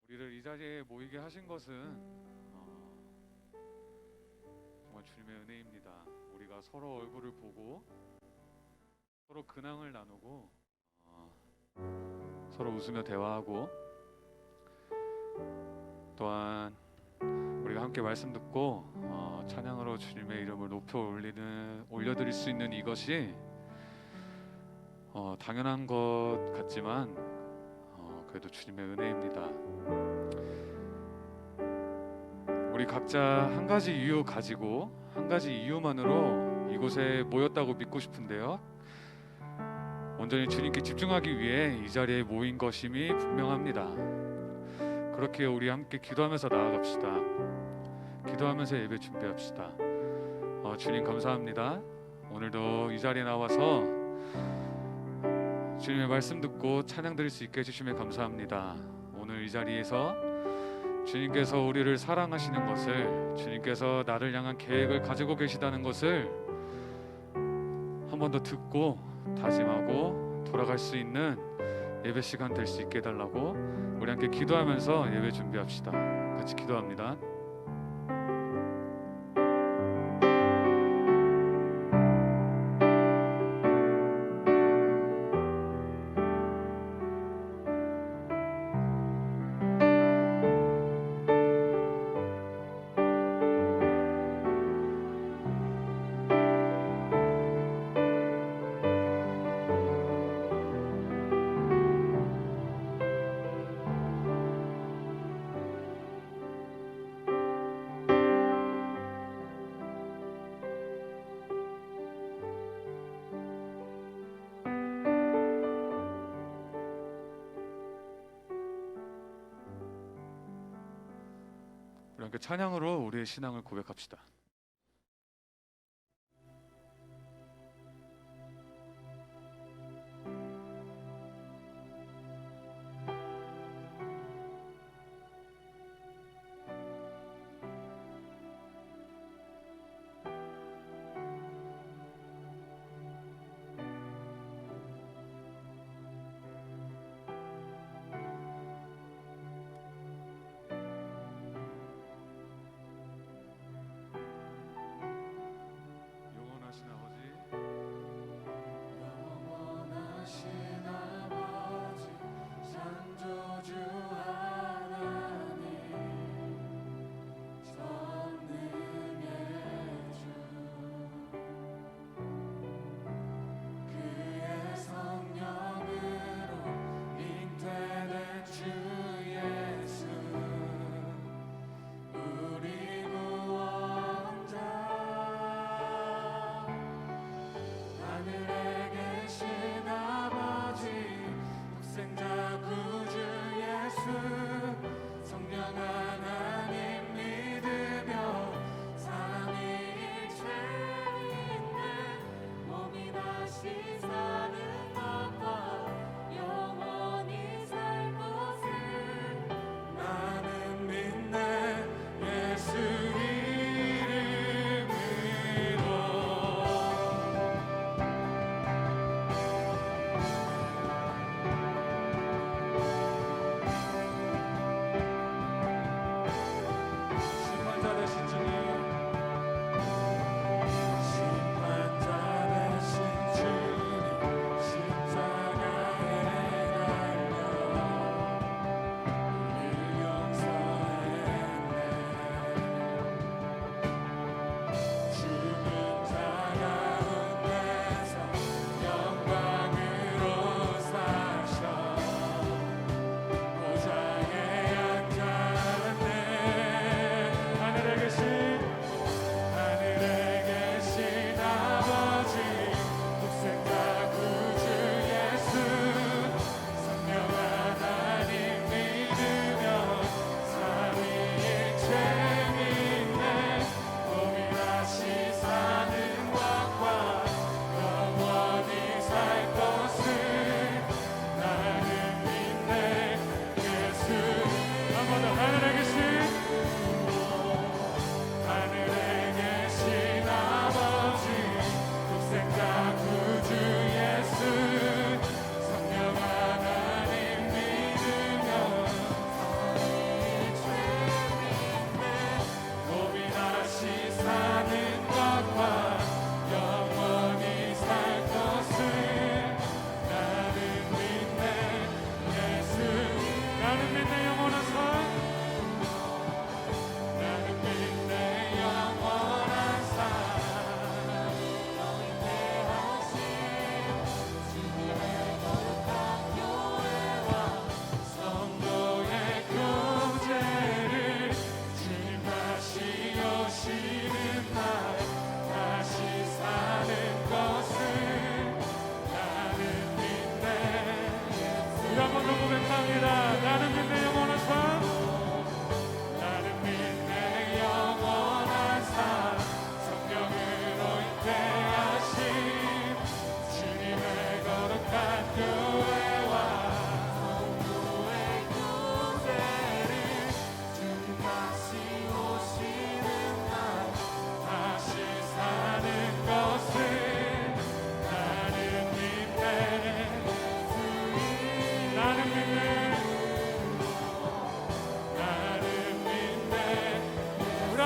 우리를 이 자리에 모이게 하신 것은 정말 주님의 은혜입니다. 우리가 서로 얼굴을 보고 서로 근황을 나누고 서로 웃으며 대화하고 또한 우리가 함께 말씀 듣고 찬양으로 주님의 이름을 높여 올려드릴 수 있는 이것이 당연한 것 같지만 그래도 주님의 은혜입니다. 우리 각자 한 가지 이유 가지고 한 가지 이유만으로 이곳에 모였다고 믿고 싶은데요, 온전히 주님께 집중하기 위해 이 자리에 모인 것임이 분명합니다. 그렇게 우리 함께 기도하면서 나아갑시다. 기도하면서 예배 준비합시다. 주님 감사합니다. 오늘도 이 자리에 나와서 주님의 말씀 듣고 찬양 드릴 수 있게 해주시면 감사합니다. 오늘 이 자리에서 주님께서 우리를 사랑하시는 것을, 주님께서 나를 향한 계획을 가지고 계시다는 것을 한 번 더 듣고 다짐하고 돌아갈 수 있는 예배 시간 될 수 있게 해달라고 우리 함께 기도하면서 예배 준비합시다. 같이 기도합니다. 우리 함께 찬양으로 우리의 신앙을 고백합시다.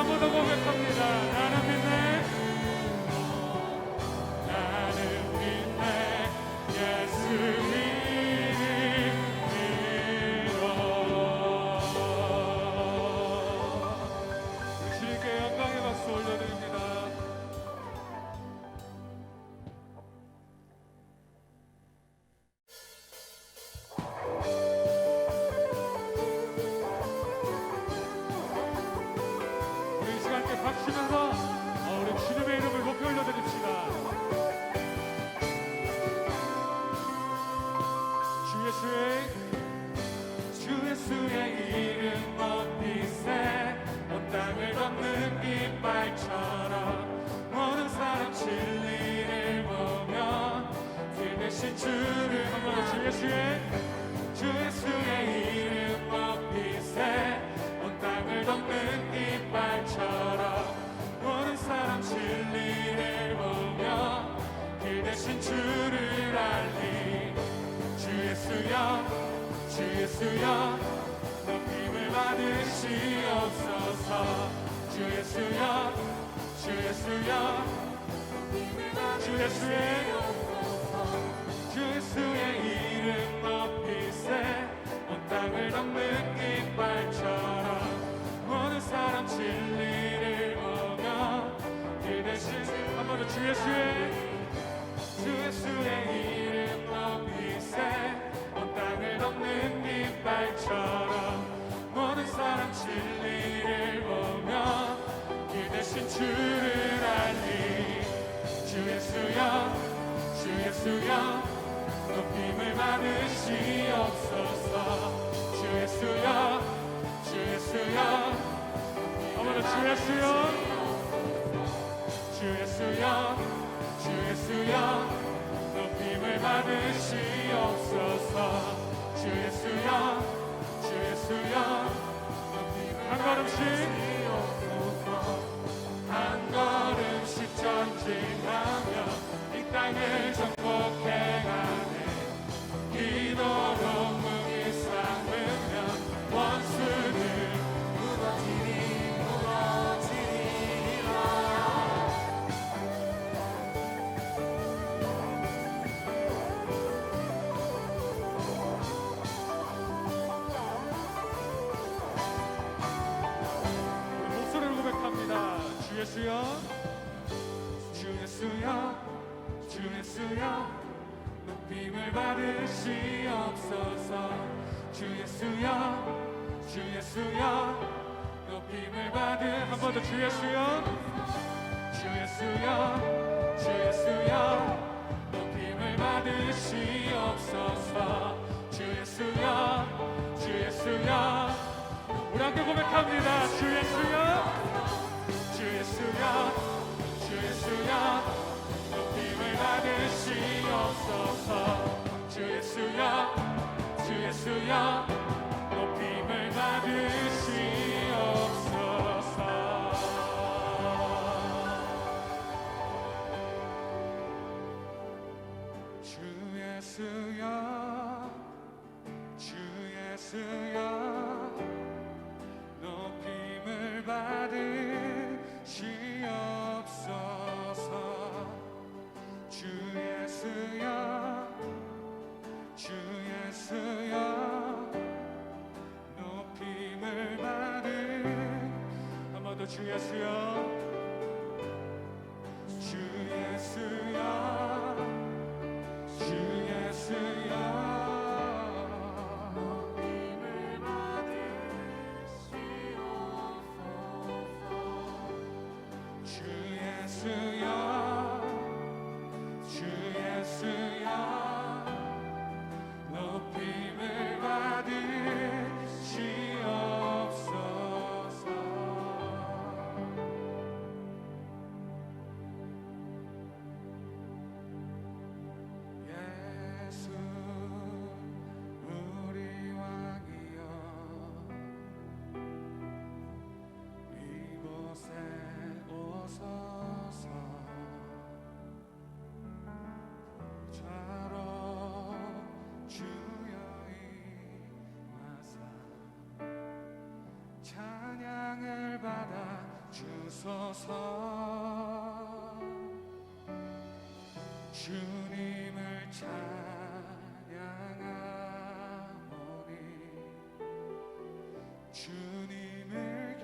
한 번 더 고백합니다. 나는 믿네. 나는 믿네. 예수 박수면서 우리 주님의 이름을 높이 올려드립시다. 주 예수의 이름 높이세 온 땅을 덮는 깃발처럼 모든 사람 진리를 보며 길 대신 주를 한번 주 예수의 이름 높이세 온 땅을 덮는 깃발처럼 모든 사람 진리를 보며 길 대신 주를 알리 주 예수여 높임을 받으시옵소서 주 예수여 주 예수의 이름 높이세 온 땅을 덮는 깃발처럼 모든 사람 진리를 보며 길 대신 한 번 더 주 예수의 이름 높이세 온 땅을 덮는 깃발처럼 모든 사람 진리를 보며 길 대신 주를 알리 주 예수여 높임을 받으시옵소서 주 예수여 한번 더 주 예수여 높임을 받으시옵소서 주 예수여 한 걸음씩 전진하며 이 땅을 정복해가네 기도로 무기 삼으면 원수를 주 예수여 높임을 받으시옵소서 주 예수여 높임을 한 번 더 주 예수여 높임을 받으시옵소서 주 예수여 우리 함께 고백합니다. 주 예수여 높임을 받으시옵소서 주 예수여 높임을 받으시옵소서 주 예수여 높임을 받으시옵소서 주 예수여 높임을 한 번 더 주 예수여 높임을 받으시옵소서 주 예수여 높임을 받으시옵소서 예수 우리 왕이여 이곳에 오소서 자로 주여 임하사 찬양을 받아 주소서. 주님을 찬양하오니 주님을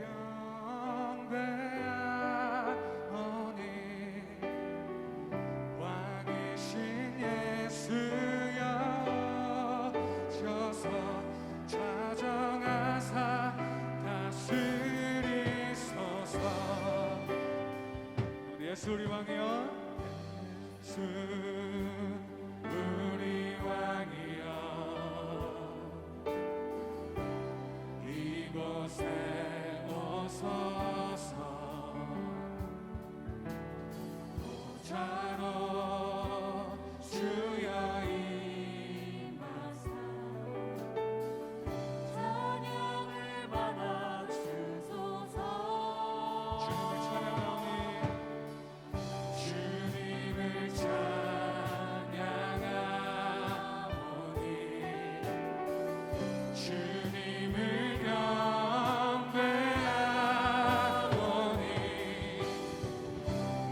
경배하오니 왕이신 예수여 오셔서 좌정하사 다스리소서. 예수 우리 왕이여, 예수 우리 왕이여, 이곳에 오소서. 보좌로 주여 임하사 찬양을 받아 주소서. 주님을 찬양하오니 주님을 찬양하오니 주님을 경배하오니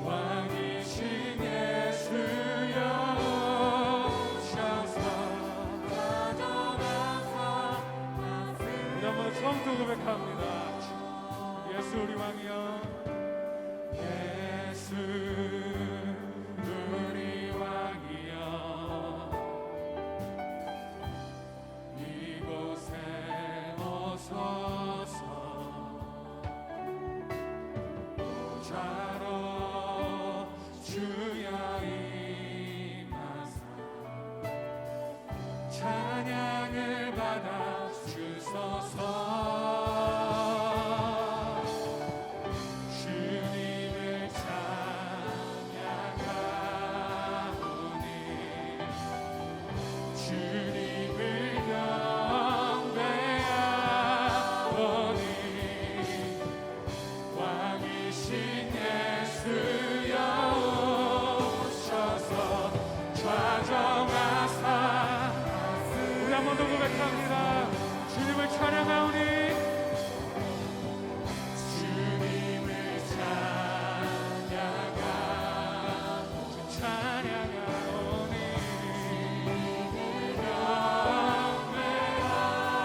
왕이신 예수여 오셔서 가져가사 우리 한번 처음부터 고백합니다. 예수 우리 왕이여, 예수 우리 왕이여, 이곳에 오소서. 보좌로 주여 임하사 찬양을 받아 주소서. 주님을 찬양하오니 주님을 경배하오니 왕이신 예수여 오셔서 좌정하사. 우리 한 번 더 고백합니다. 주님을 찬양하오니 주님을 찬양하오니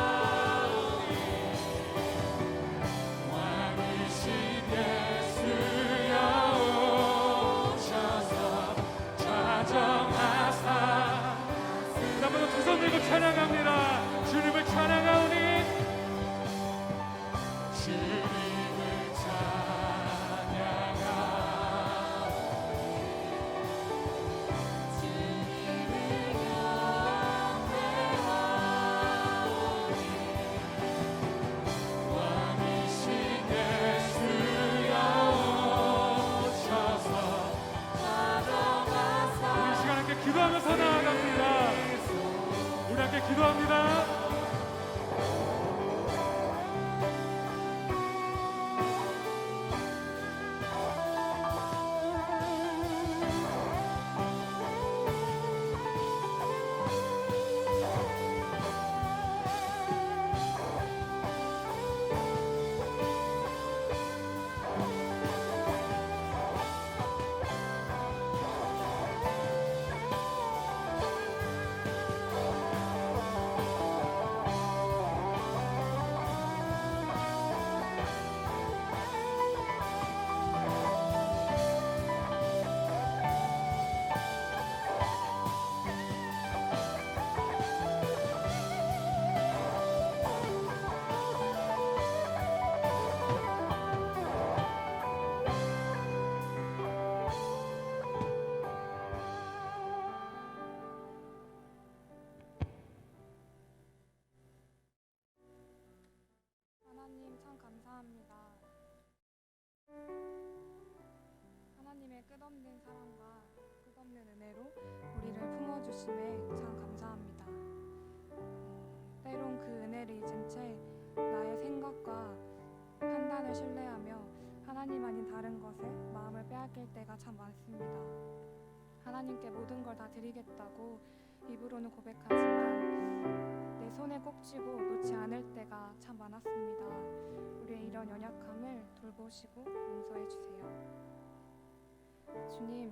경배하오니 왕이신 예수여 오셔서 좌정하사. 한번 두 손 들고 찬양합니다. 주님을 찬양하오니 주님을 찬양하오니 왕이신 예수여 오셔서. 우리 이 시간 함께 기도하면서 나아갑니다. 우리 함께 기도합니다. 하나님 참 감사합니다. 하나님의 끝없는 사랑과 끝없는 은혜로 우리를 품어주심에 참 감사합니다. 때론 그 은혜를 잊은 채 나의 생각과 판단을 신뢰하며 하나님 아닌 다른 것에 마음을 빼앗길 때가 참 많습니다. 하나님께 모든 걸 다 드리겠다고 입으로는 고백하지만 내 손에 꼭 쥐고 놓지 않을 때가 참 많았습니다. 우리의 이런 이런 연약함을 돌보시고 용서해 주세요. 주님,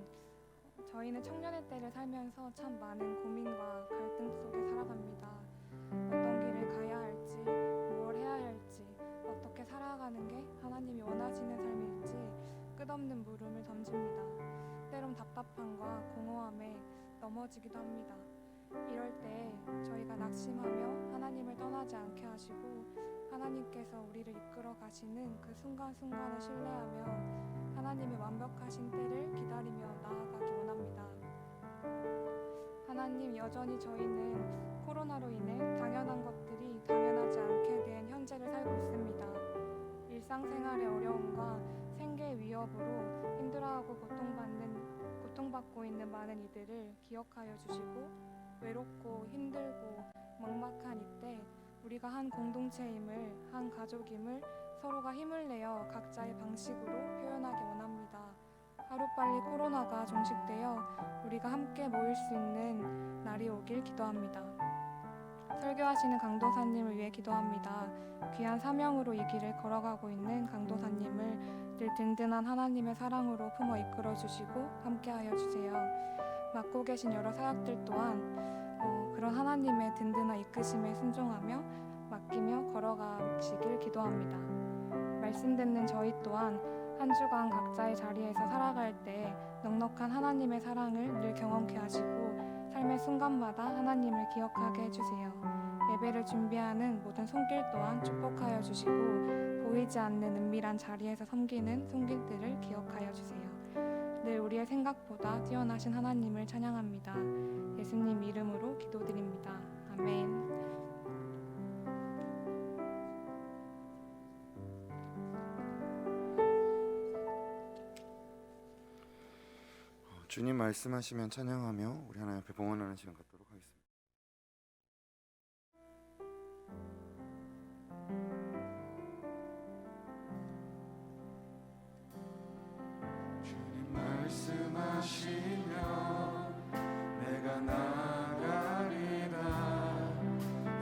저희는 청년의 때를 살면서 참 많은 고민과 갈등 속에 살아갑니다. 어떤 길을 가야 할지, 무엇 해야 할지, 어떻게 살아가는 게 하나님이 원하시는 삶일지 끝없는 물음을 던집니다. 때론 답답함과 공허함에 넘어지기도 합니다. 이럴 때 저희가 낙심하며 하나님을 떠나지 않게 하시고 하나님께서 우리를 이끌어 가시는 그 순간순간을 신뢰하며 하나님의 완벽하신 때를 기다리며 나아가기 원합니다. 하나님, 여전히 저희는 코로나로 인해 당연한 것들이 당연하지 않게 된 현재를 살고 있습니다. 일상생활의 어려움과 생계 위협으로 힘들어하고 고통받고 있는 많은 이들을 기억하여 주시고 외롭고 힘들고 막막한 이때 우리가 한 공동체임을, 한 가족임을 서로가 힘을 내어 각자의 방식으로 표현하기 원합니다. 하루빨리 코로나가 종식되어 우리가 함께 모일 수 있는 날이 오길 기도합니다. 설교하시는 강도사님을 위해 기도합니다. 귀한 사명으로 이 길을 걸어가고 있는 강도사님을 늘 든든한 하나님의 사랑으로 품어 이끌어 주시고 함께하여 주세요. 맡고 계신 여러 사역들 또한 그런 하나님의 든든한 이끄심에 순종하며 맡기며 걸어가시길 기도합니다. 말씀 듣는 저희 또한 한 주간 각자의 자리에서 살아갈 때 넉넉한 하나님의 사랑을 늘 경험케 하시고 삶의 순간마다 하나님을 기억하게 해주세요. 예배를 준비하는 모든 손길 또한 축복하여 주시고 보이지 않는 은밀한 자리에서 섬기는 손길들을 기억하여 주세요. 늘 우리의 생각보다 뛰어나신 하나님을 찬양합니다. 예수님 이름으로 기도드립니다. 아멘. 주님 말씀하시면 찬양하며 우리 하나님 앞에 봉헌하는 시간 갖도록 하겠습니다. 주님 말씀하시면 내가 나가리라.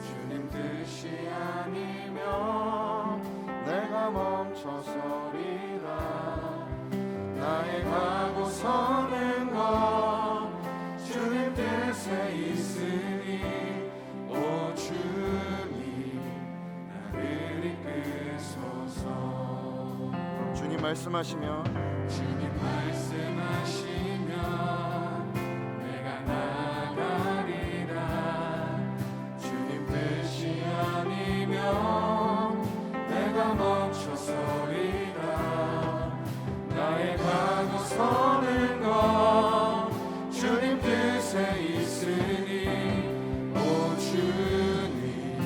주님 뜻이 아니면 내가 멈춰서리라. 나의 가고 서는 것 주님 뜻에 있으니 오 주님 나를 이끄소서. 주님 말씀하시면 주님 말씀하시면 내가 나가리라. 주님 뜻이 아니면 내가 멈춰서리라. 나의 가고 서는 것 주님 뜻에 있으니 오 주님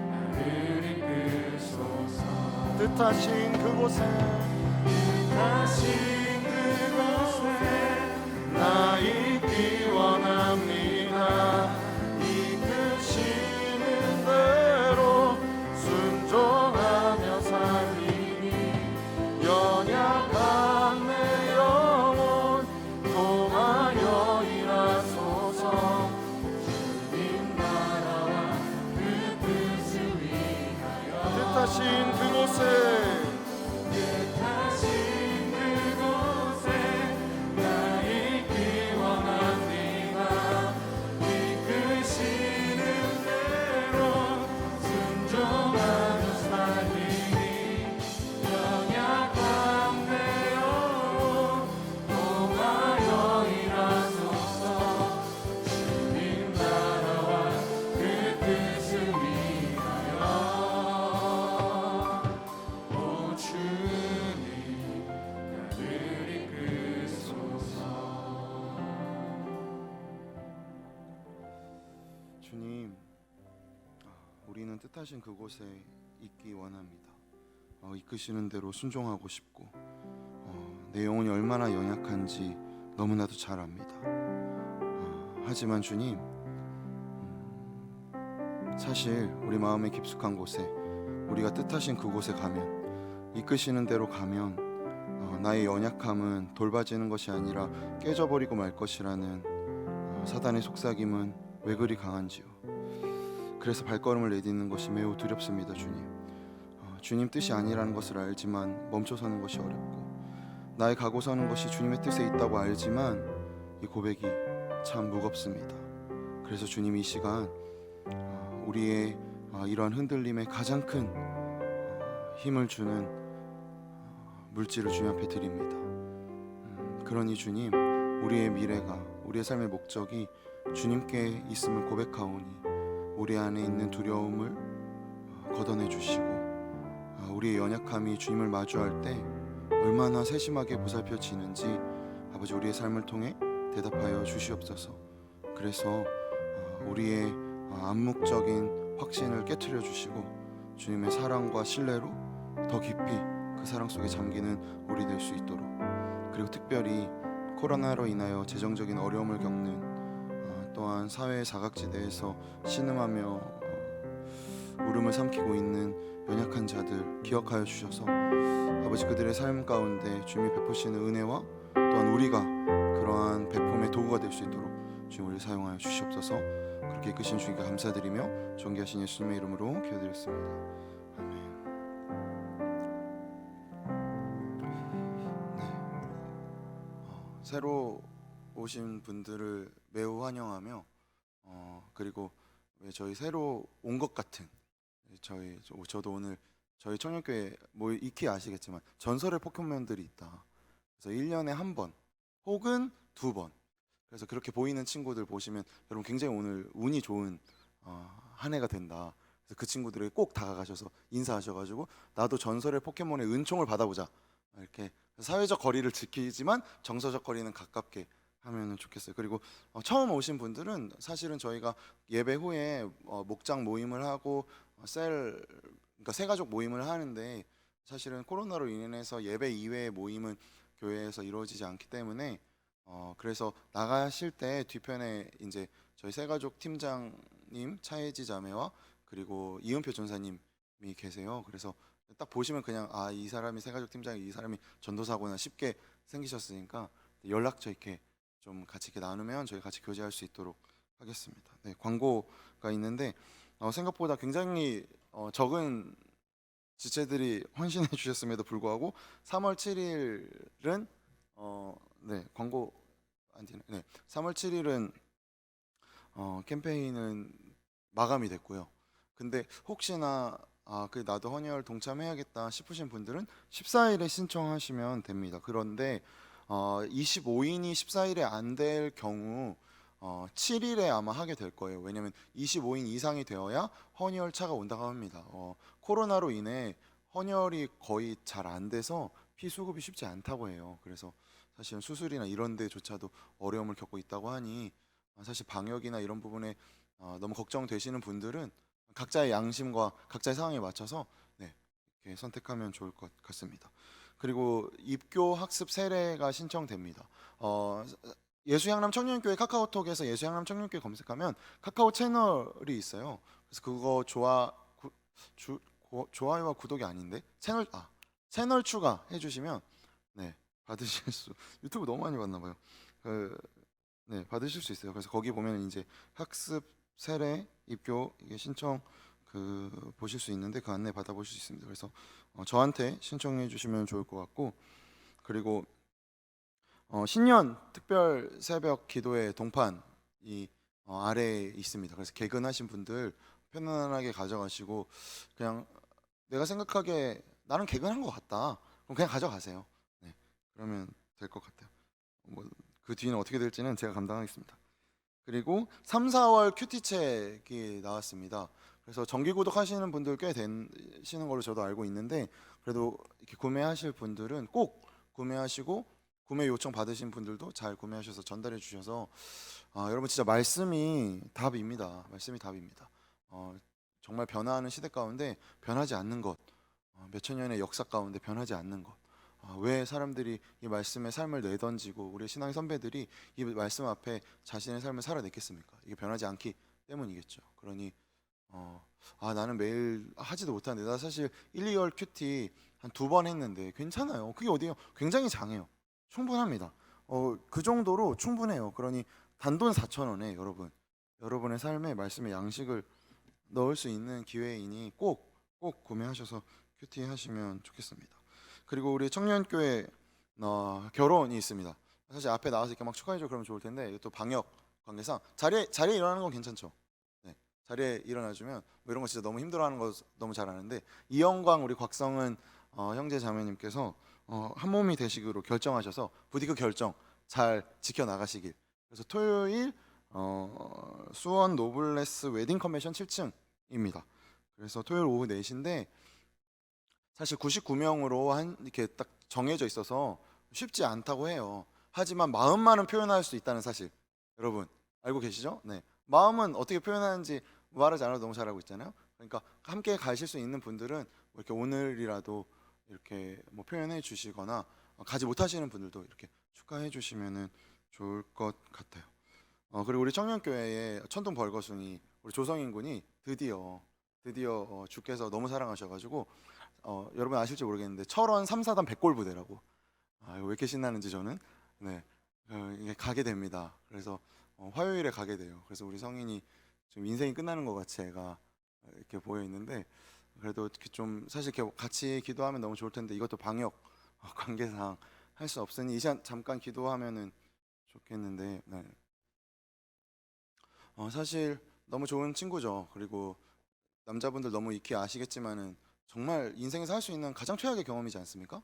나를 이끄소서. 뜻하신 그곳에 나 있기 원합니다. 이끄시는 대로 순종하며 살리니 연약한 내 영혼 통하여 일하소서. 주님 나라와 그 뜻을 위하여 뜻하신 그곳에 뜻하신 그곳에 나 있기 원합니다. 이끄시는 대로 순종하며 살리니 연약한 내 영혼 통하여 일하소서. 주님 나라와 그 뜻을 위하여 오 주님 나를 이끄소서. 주님, 우리는 뜻하신 그곳에 있기 원합니다. 이끄시는 대로 순종하고 싶고 내 영혼이 얼마나 연약한지 너무나도 잘 압니다. 하지만 주님, 사실 우리 마음의 깊숙한 곳에 우리가 뜻하신 그곳에 가면, 이끄시는 대로 가면 나의 연약함은 돌봐지는 것이 아니라 깨져버리고 말 것이라는 사단의 속삭임은 왜 그리 강한지요. 그래서 발걸음을 내딛는 것이 매우 두렵습니다. 주님, 주님 뜻이 아니라는 것을 알지만 멈춰서는 것이 어렵고, 나의 가고 서는 것이 주님의 뜻에 있다고 알지만 이 고백이 참 무겁습니다. 그래서 주님 이 시간 우리의 이러한 흔들림에 가장 큰 힘을 주는 물질을 주님 앞에 드립니다. 그러니 주님, 우리의 미래가, 우리의 삶의 목적이 주님께 있음을 고백하오니 우리 안에 있는 두려움을 걷어내 주시고, 우리의 연약함이 주님을 마주할 때 얼마나 세심하게 보살펴지는지 아버지 우리의 삶을 통해 대답하여 주시옵소서. 그래서 우리의 암묵적인 확신을 깨트려 주시고 주님의 사랑과 신뢰로 더 깊이 그 사랑 속에 잠기는 우리 될 수 있도록, 그리고 특별히 코로나로 인하여 재정적인 어려움을 겪는 또한 사회의 사각지대에서 신음하며 울음을 삼키고 있는 연약한 자들 기억하여 주셔서 아버지 그들의 삶 가운데 주님이 베푸시는 은혜와 또한 우리가 그러한 베품의 도구가 될 수 있도록 주님 우리를 사용하여 주시옵소서. 그렇게 이끄신 주님께 감사드리며 존귀하신 예수님의 이름으로 기도드렸습니다. 아멘. 새로 오신 분들을 매우 환영하며 그리고 왜 저희 새로 온 것 같은 저도 오늘 저희 청년교회 뭐 익히 아시겠지만 전설의 포켓몬들이 있다. 그래서 1년에 한 번 혹은 두 번, 그래서 그렇게 보이는 친구들 보시면 여러분 굉장히 오늘 운이 좋은 한 해가 된다. 그래서 그 친구들에게 꼭 다가가셔서 인사하셔가지고 나도 전설의 포켓몬의 은총을 받아보자, 이렇게 사회적 거리를 지키지만 정서적 거리는 가깝게 하면 좋겠어요. 그리고 처음 오신 분들은 사실은 저희가 예배 후에 목장 모임을 하고 그러니까 새가족 모임을 하는데, 사실은 코로나로 인해서 예배 이외의 모임은 교회에서 이루어지지 않기 때문에 그래서 나가실 때 뒤편에 이제 저희 새가족 팀장님 차혜지 자매와 그리고 이은표 전사님이 계세요. 그래서 딱 보시면 그냥 이 사람이 새가족 팀장이, 이 사람이 전도사구나 쉽게 생기셨으니까 연락처 이렇게 좀 같이 이렇게 나누면 저희 같이 교제할 수 있도록 하겠습니다. 네, 광고가 있는데 생각보다 굉장히 적은 지체들이 헌신해 주셨음에도 불구하고 3월 7일은 네, 광고 안 되네. 네, 3월 7일은 캠페인은 마감이 됐고요. 근데 혹시나 나도 헌혈 동참해야겠다 싶으신 분들은 14일에 신청하시면 됩니다. 그런데 25인이 14일에 안 될 경우 7일에 아마 하게 될 거예요. 왜냐면 25인 이상이 되어야 헌혈차가 온다고 합니다. 코로나로 인해 헌혈이 거의 잘 안 돼서 피 수급이 쉽지 않다고 해요. 그래서 사실은 수술이나 이런 데조차도 어려움을 겪고 있다고 하니 사실 방역이나 이런 부분에 너무 걱정되시는 분들은 각자의 양심과 각자의 상황에 맞춰서 이렇게 선택하면 좋을 것 같습니다. 그리고 입교 학습 세례가 신청됩니다. 예수향남 청년교회 카카오톡에서 예수향남 청년교회 검색하면 카카오 채널이 있어요. 그래서 그거 좋아요와 구독이 아닌데 채널 추가해 주시면 받으실 수, 유튜브 너무 많이 봤나 봐요. 받으실 수 있어요. 그래서 거기 보면 이제 학습 세례 입교 이게 신청 보실 수 있는데 그 안내 받아보실 수 있습니다. 그래서 저한테 신청해 주시면 좋을 것 같고, 그리고 신년 특별 새벽 기도회 동판이 아래에 있습니다. 그래서 개근하신 분들 편안하게 가져가시고, 그냥 내가 생각하기에 나는 개근한 것 같다, 그럼 그냥 가져가세요. 그러면 될 것 같아요. 그 뒤는 어떻게 될지는 제가 감당하겠습니다. 그리고 3, 4월 큐티책이 나왔습니다. 그래서 정기 구독하시는 분들 꽤 되시는 걸로 저도 알고 있는데, 그래도 이렇게 구매하실 분들은 꼭 구매하시고, 구매 요청 받으신 분들도 잘 구매하셔서 전달해 주셔서 여러분 진짜 말씀이 답입니다. 말씀이 답입니다. 정말 변화하는 시대 가운데 변하지 않는 것, 몇천 년의 역사 가운데 변하지 않는 것, 왜 사람들이 이 말씀의 삶을 내던지고 우리 신앙의 선배들이 이 말씀 앞에 자신의 삶을 살아냈겠습니까? 이게 변하지 않기 때문이겠죠. 그러니 나는 매일 하지도 못하는데, 나 사실 1, 2월 큐티 한 2번 했는데 괜찮아요. 그게 어디예요? 굉장히 장해요. 충분합니다. 그 정도로 충분해요. 그러니 단돈 4,000원에 여러분의 삶에 말씀의 양식을 넣을 수 있는 기회이니 꼭 꼭 구매하셔서 큐티 하시면 좋겠습니다. 그리고 우리 청년교회 결혼이 있습니다. 사실 앞에 나와서 이렇게 막 축하해줘 그러면 좋을 텐데 이것도 방역 관계상 자리에 일어나는 건 괜찮죠. 네, 자리에 일어나주면 뭐 이런 거 진짜 너무 힘들어하는 거 너무 잘 아는데 이영광 우리 곽성은 형제 자매님께서 한 몸이 되시기로 결정하셔서 부디 그 결정 잘 지켜 나가시길. 그래서 토요일 수원 노블레스 웨딩 컨벤션 7층입니다. 그래서 토요일 오후 4시인데 사실 99명으로 이렇게 딱 정해져 있어서 쉽지 않다고 해요. 하지만 마음만은 표현할 수 있다는 사실 여러분 알고 계시죠? 네. 마음은 어떻게 표현하는지 말하지 않아도 너무 잘 알고 있잖아요. 그러니까 함께 가실 수 있는 분들은 뭐 이렇게 오늘이라도 이렇게 뭐 표현해 주시거나 가지 못하시는 분들도 이렇게 축하해 주시면은 좋을 것 같아요. 그리고 우리 청년교회의 천둥 벌거숭이 우리 조성인 군이 드디어 주께서 너무 사랑하셔가지고 여러분 아실지 모르겠는데 철원 3사단 백골 부대라고 왜 이렇게 신나는지 저는 네 이게 가게 됩니다. 그래서 화요일에 가게 돼요. 그래서 우리 성인이 좀 인생이 끝나는 것 같이 애가 이렇게 보여 있는데 그래도 이렇게 좀 사실 이렇게 같이 기도하면 너무 좋을 텐데 이것도 방역 관계상 할 수 없으니 이 시간 잠깐 기도하면은 좋겠는데 네. 사실 너무 좋은 친구죠. 그리고 남자분들 너무 익히 아시겠지만은 정말 인생에서 할 수 있는 가장 최악의 경험이지 않습니까?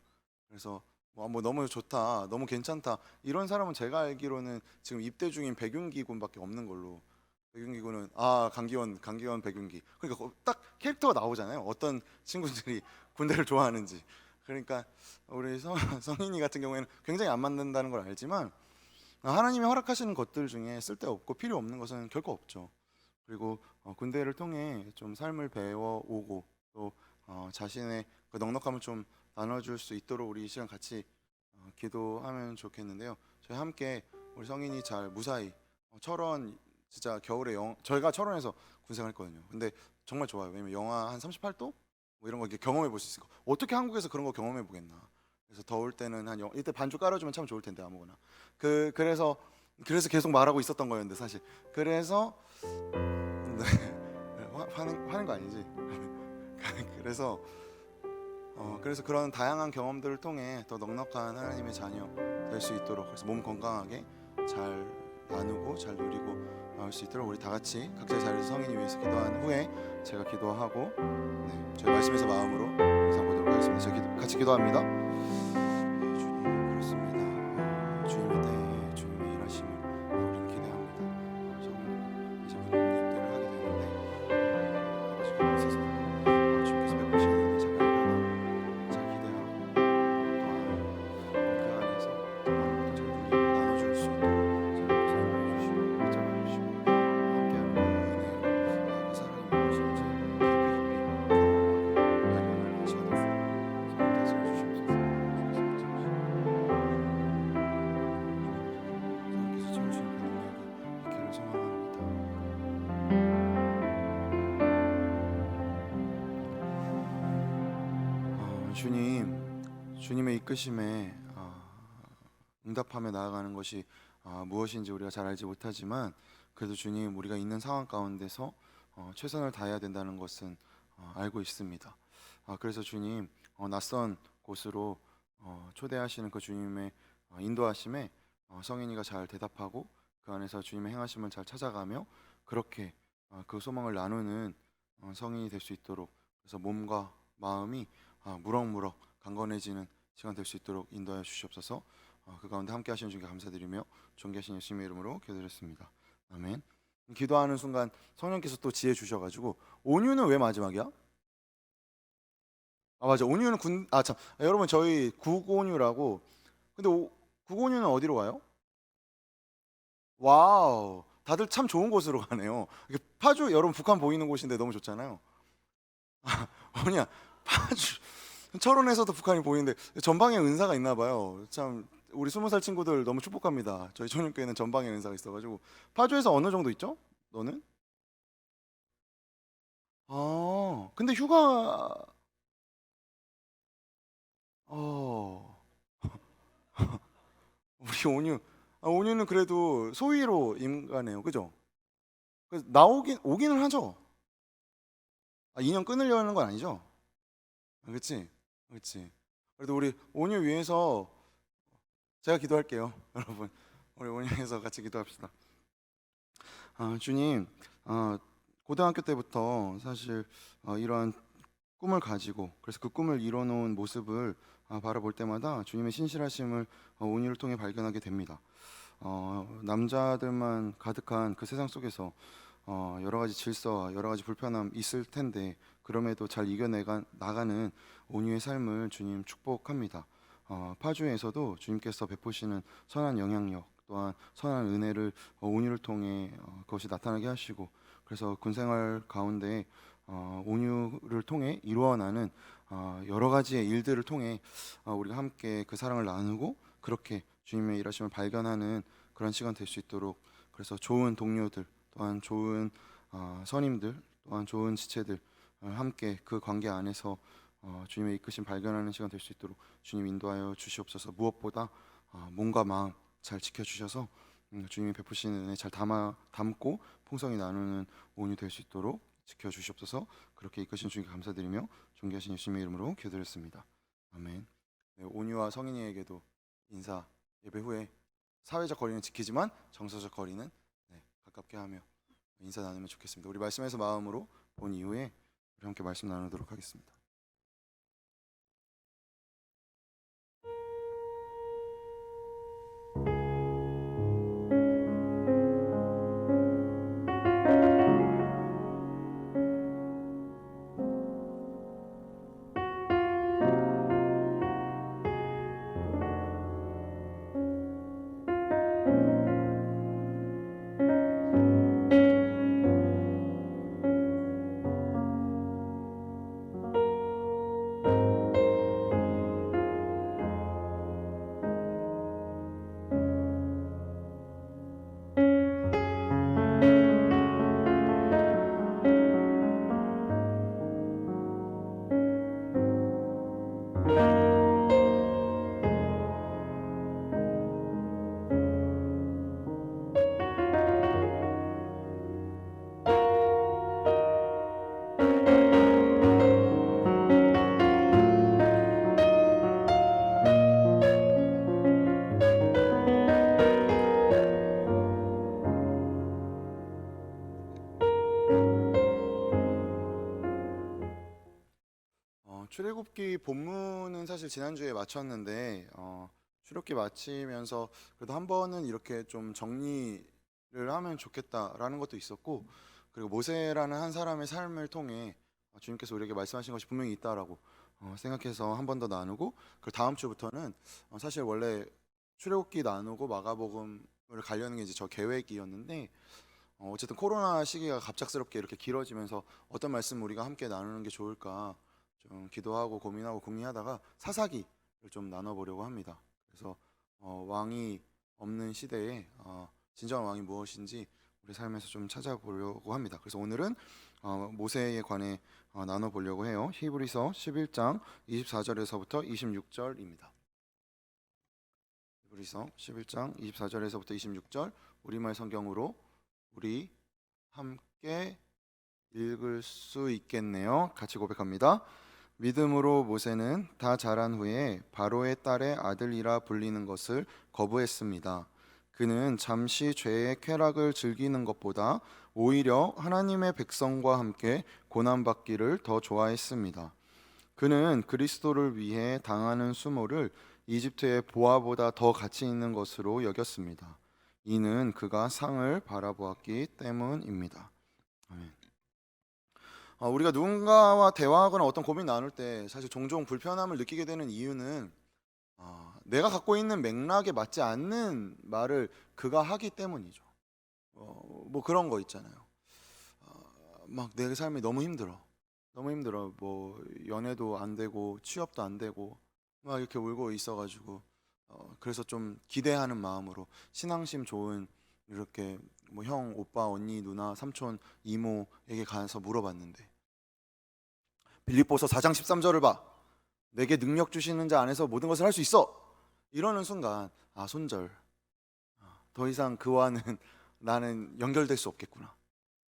그래서 뭐 너무 좋다, 너무 괜찮다 이런 사람은 제가 알기로는 지금 입대 중인 백윤기 군밖에 없는 걸로. 백윤기 군은 강기원 백윤기. 그러니까 딱 캐릭터가 나오잖아요. 어떤 친구들이 군대를 좋아하는지. 그러니까 우리 성인이 같은 경우에는 굉장히 안 맞는다는 걸 알지만 하나님이 허락하시는 것들 중에 쓸데없고 필요 없는 것은 결코 없죠. 그리고 군대를 통해 좀 삶을 배워오고 또 자신의 그 넉넉함을 좀 나눠줄 수 있도록 우리 이 시간 같이 기도하면 좋겠는데요. 저희 함께 우리 성인이 잘 무사히 철원 진짜 겨울에 저희가 철원에서 군생했거든요. 근데 정말 좋아요. 왜냐면 영하 한 38도 뭐 이런 거 이렇게 경험해 볼 수 있으니까 어떻게 한국에서 그런 거 경험해 보겠나. 그래서 더울 때는 이때 반주 깔아주면 참 좋을 텐데 아무거나. 그래서 계속 말하고 있었던 거였는데 사실 그래서 네. 화는 거 아니지? 그래서 그런 다양한 경험들을 통해 더 넉넉한 하나님의 자녀 될 수 있도록 그래서 몸 건강하게 잘 나누고 잘 누리고 나올 수 있도록 우리 다 같이 각자의 자리에서 성인이 위해서 기도한 후에 제가 기도하고 저희 말씀에서 마음으로 인사 보도록 하겠습니다. 저희 같이 기도합니다. 주님 그렇습니다. 주님의 때에 주님의 일하심을 우리는 기대합니다. 저는 이제 입대를 하게 되는데 아버지가 있어서 주께서 베푸시는 은혜 잘 기대하고 또한 그 안에서 많은 것들 잘 누리고 나눠줄 수 있도록 잘 사용해 주시고 붙잡아 주시고 함께하는 그 은혜로 그 사랑이 무엇인지 깊이 경험하고 발견하는 시간 됐습니다. 다스려 주시옵소서. 성령께서 채우시는 그 능력이 있기를 소망합니다. 주님의 이끄심에 응답하며 나아가는 것이 무엇인지 우리가 잘 알지 못하지만 그래도 주님 우리가 있는 상황 가운데서 최선을 다해야 된다는 것은 알고 있습니다. 그래서 주님 낯선 곳으로 초대하시는 그 주님의 인도하심에 성인이가 잘 대답하고 그 안에서 주님의 행하심을 잘 찾아가며 그렇게 그 소망을 나누는 성인이 될 수 있도록 그래서 몸과 마음이 무럭무럭 강건해지는 시간 될 수 있도록 인도하여 주시옵소서. 그 가운데 함께 하시는 주님께 감사드리며 존귀하신 예수님의 이름으로 기도드렸습니다. 아멘. 기도하는 순간 성령께서 또 지혜 주셔가지고 온유는 왜 마지막이야? 맞아. 온유는 여러분 저희 국온유라고. 근데 국온유는 어디로 가요? 와우. 다들 참 좋은 곳으로 가네요. 파주 여러분 북한 보이는 곳인데 너무 좋잖아요. 뭐냐 파주 철원에서도 북한이 보이는데 전방에 은사가 있나 봐요. 참 우리 20살 친구들 너무 축복합니다. 저희 청년교회는 전방에 은사가 있어가지고. 파주에서 어느 정도 있죠? 너는? 근데 휴가 우리 온유는 그래도 소위로 임가네요. 그죠? 그래서 오기는 하죠. 인연 끊으려는 건 아니죠? 그렇지? 그렇지. 그래도 우리 온유 위해서 제가 기도할게요. 여러분, 우리 온유 위해서 같이 기도합시다. 주님, 고등학교 때부터 사실 이러한 꿈을 가지고, 그래서 그 꿈을 이뤄놓은 모습을 바라볼 때마다 주님의 신실하심을 온유를 통해 발견하게 됩니다. 남자들만 가득한 그 세상 속에서 여러 가지 질서와 여러 가지 불편함 있을 텐데, 그럼에도 잘 나가는 온유의 삶을 주님 축복합니다. 파주에서도 주님께서 베푸시는 선한 영향력 또한 선한 은혜를 온유를 통해 그것이 나타나게 하시고, 그래서 군생활 가운데 온유를 통해 이루어나는 여러 가지의 일들을 통해 우리가 함께 그 사랑을 나누고 그렇게 주님의 일하심을 발견하는 그런 시간 될 수 있도록, 그래서 좋은 동료들 또한 좋은 선임들 또한 좋은 지체들 함께 그 관계 안에서 주님의 이끄심 발견하는 시간 될 수 있도록 주님 인도하여 주시옵소서. 무엇보다 몸과 마음 잘 지켜주셔서 주님이 베푸시는 은혜 잘 담고 풍성히 나누는 온유 될 수 있도록 지켜주시옵소서. 그렇게 이끄신 주님께 감사드리며 존귀하신 예수님의 이름으로 기도드렸습니다. 아멘. 네, 온유와 성인이에게도 인사 예배 후에 사회적 거리는 지키지만 정서적 거리는 가깝게 하며 인사 나누면 좋겠습니다. 우리 말씀에서 마음으로 본 이후에 우리 함께 말씀 나누도록 하겠습니다. 출애굽기 본문은 사실 지난주에 마쳤는데 출애굽기 마치면서 그래도 한 번은 이렇게 좀 정리를 하면 좋겠다라는 것도 있었고, 그리고 모세라는 한 사람의 삶을 통해 주님께서 우리에게 말씀하신 것이 분명히 있다라고 생각해서 한 번 더 나누고, 그 다음 주부터는 사실 원래 출애굽기 나누고 마가복음을 가려는 게 이제 저 계획이었는데, 어쨌든 코로나 시기가 갑작스럽게 이렇게 길어지면서 어떤 말씀 우리가 함께 나누는 게 좋을까 좀 기도하고 고민하고 궁리하다가 사사기를 좀 나눠보려고 합니다. 그래서 왕이 없는 시대에 진정한 왕이 무엇인지 우리 삶에서 좀 찾아보려고 합니다. 그래서 오늘은 모세에 관해 나눠보려고 해요. 히브리서 11장 24절에서부터 26절입니다. 히브리서 11장 24절에서부터 26절 우리말 성경으로 우리 함께 읽을 수 있겠네요. 같이 고백합니다. 믿음으로 모세는 다 자란 후에 바로의 딸의 아들이라 불리는 것을 거부했습니다. 그는 잠시 죄의 쾌락을 즐기는 것보다 오히려 하나님의 백성과 함께 고난받기를 더 좋아했습니다. 그는 그리스도를 위해 당하는 수모를 이집트의 보화보다 더 가치 있는 것으로 여겼습니다. 이는 그가 상을 바라보았기 때문입니다. 아멘. 우리가 누군가와 대화하거나 어떤 고민 나눌 때 사실 종종 불편함을 느끼게 되는 이유는 내가 갖고 있는 맥락에 맞지 않는 말을 그가 하기 때문이죠. 뭐 그런 거 있잖아요. 막 내 삶이 너무 힘들어. 뭐 연애도 안 되고 취업도 안 되고 막 이렇게 울고 있어가지고 그래서 좀 기대하는 마음으로 신앙심 좋은 이렇게 뭐 형, 오빠, 언니, 누나, 삼촌, 이모에게 가서 물어봤는데 빌립보서 4장 13절을 봐. 내게 능력 주시는 자 안에서 모든 것을 할 수 있어. 이러는 순간 손절. 더 이상 그와는 나는 연결될 수 없겠구나.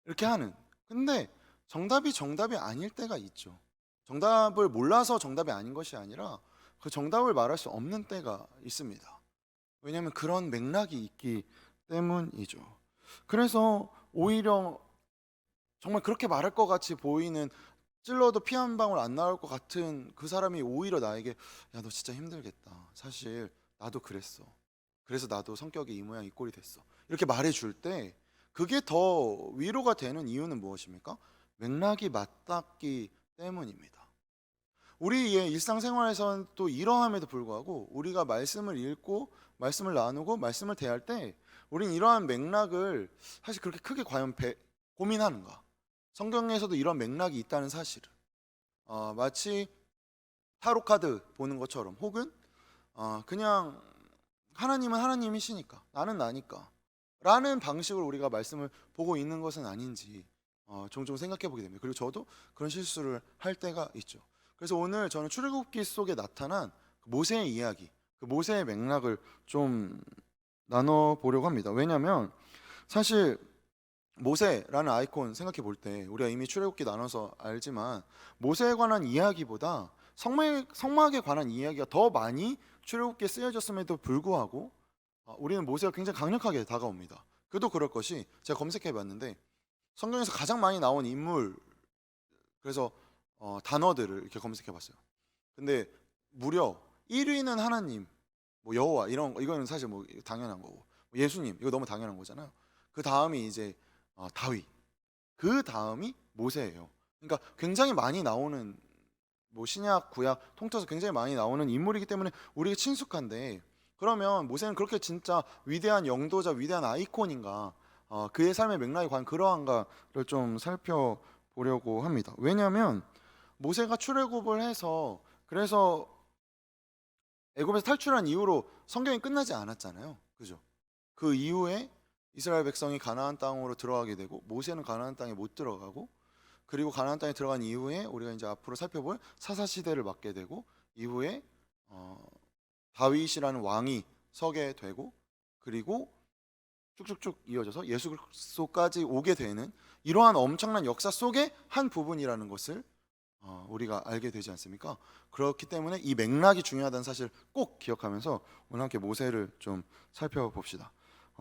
이렇게 하는. 근데 정답이 아닐 때가 있죠. 정답을 몰라서 정답이 아닌 것이 아니라 그 정답을 말할 수 없는 때가 있습니다. 왜냐하면 그런 맥락이 있기 때문이죠. 그래서 오히려 정말 그렇게 말할 것 같이 보이는, 찔러도 피 한 방울 안 나올 것 같은 그 사람이 오히려 나에게 야, 너 진짜 힘들겠다. 사실 나도 그랬어. 그래서 나도 성격이 이 모양 이 꼴이 됐어. 이렇게 말해줄 때 그게 더 위로가 되는 이유는 무엇입니까? 맥락이 맞닿기 때문입니다. 우리의 일상생활에서는 또 이러함에도 불구하고 우리가 말씀을 읽고 말씀을 나누고 말씀을 대할 때 우린 이러한 맥락을 사실 그렇게 크게 과연 고민하는가? 성경에서도 이런 맥락이 있다는 사실을 마치 타로 카드 보는 것처럼, 혹은 그냥 하나님은 하나님이시니까 나는 나니까 라는 방식으로 우리가 말씀을 보고 있는 것은 아닌지 종종 생각해 보게 됩니다. 그리고 저도 그런 실수를 할 때가 있죠. 그래서 오늘 저는 출애굽기 속에 나타난 모세의 이야기, 그 모세의 맥락을 좀 나눠보려고 합니다. 왜냐하면 사실 모세라는 아이콘 생각해 볼 때 우리가 이미 출애굽기 나눠서 알지만 모세에 관한 이야기보다 성막에 관한 이야기가 더 많이 출애굽기에 쓰여졌음에도 불구하고 우리는 모세가 굉장히 강력하게 다가옵니다. 그도 그럴 것이, 제가 검색해 봤는데 성경에서 가장 많이 나온 인물, 그래서 단어들을 이렇게 검색해 봤어요. 근데 무려 1위는 하나님, 뭐 여호와, 이거는 사실 뭐 당연한 거고, 예수님 이거 너무 당연한 거잖아요. 그 다음이 이제 다윗, 그 다음이 모세예요. 그러니까 굉장히 많이 나오는, 뭐 신약 구약 통틀어서 굉장히 많이 나오는 인물이기 때문에 우리가 친숙한데, 그러면 모세는 그렇게 진짜 위대한 영도자, 위대한 아이콘인가, 그의 삶의 맥락이 과연 그러한가를 좀 살펴보려고 합니다. 왜냐하면 모세가 출애굽을 해서, 그래서 애굽에서 탈출한 이후로 성경이 끝나지 않았잖아요. 그죠? 그 이후에 이스라엘 백성이 가나안 땅으로 들어가게 되고, 모세는 가나안 땅에 못 들어가고, 그리고 가나안 땅에 들어간 이후에 우리가 이제 앞으로 살펴볼 사사 시대를 맞게 되고, 이후에 다윗이라는 왕이 서게 되고, 그리고 쭉쭉쭉 이어져서 예수 그리스도까지 오게 되는 이러한 엄청난 역사 속의 한 부분이라는 것을 우리가 알게 되지 않습니까? 그렇기 때문에 이 맥락이 중요하다는 사실 꼭 기억하면서 오늘 함께 모세를 좀 살펴봅시다.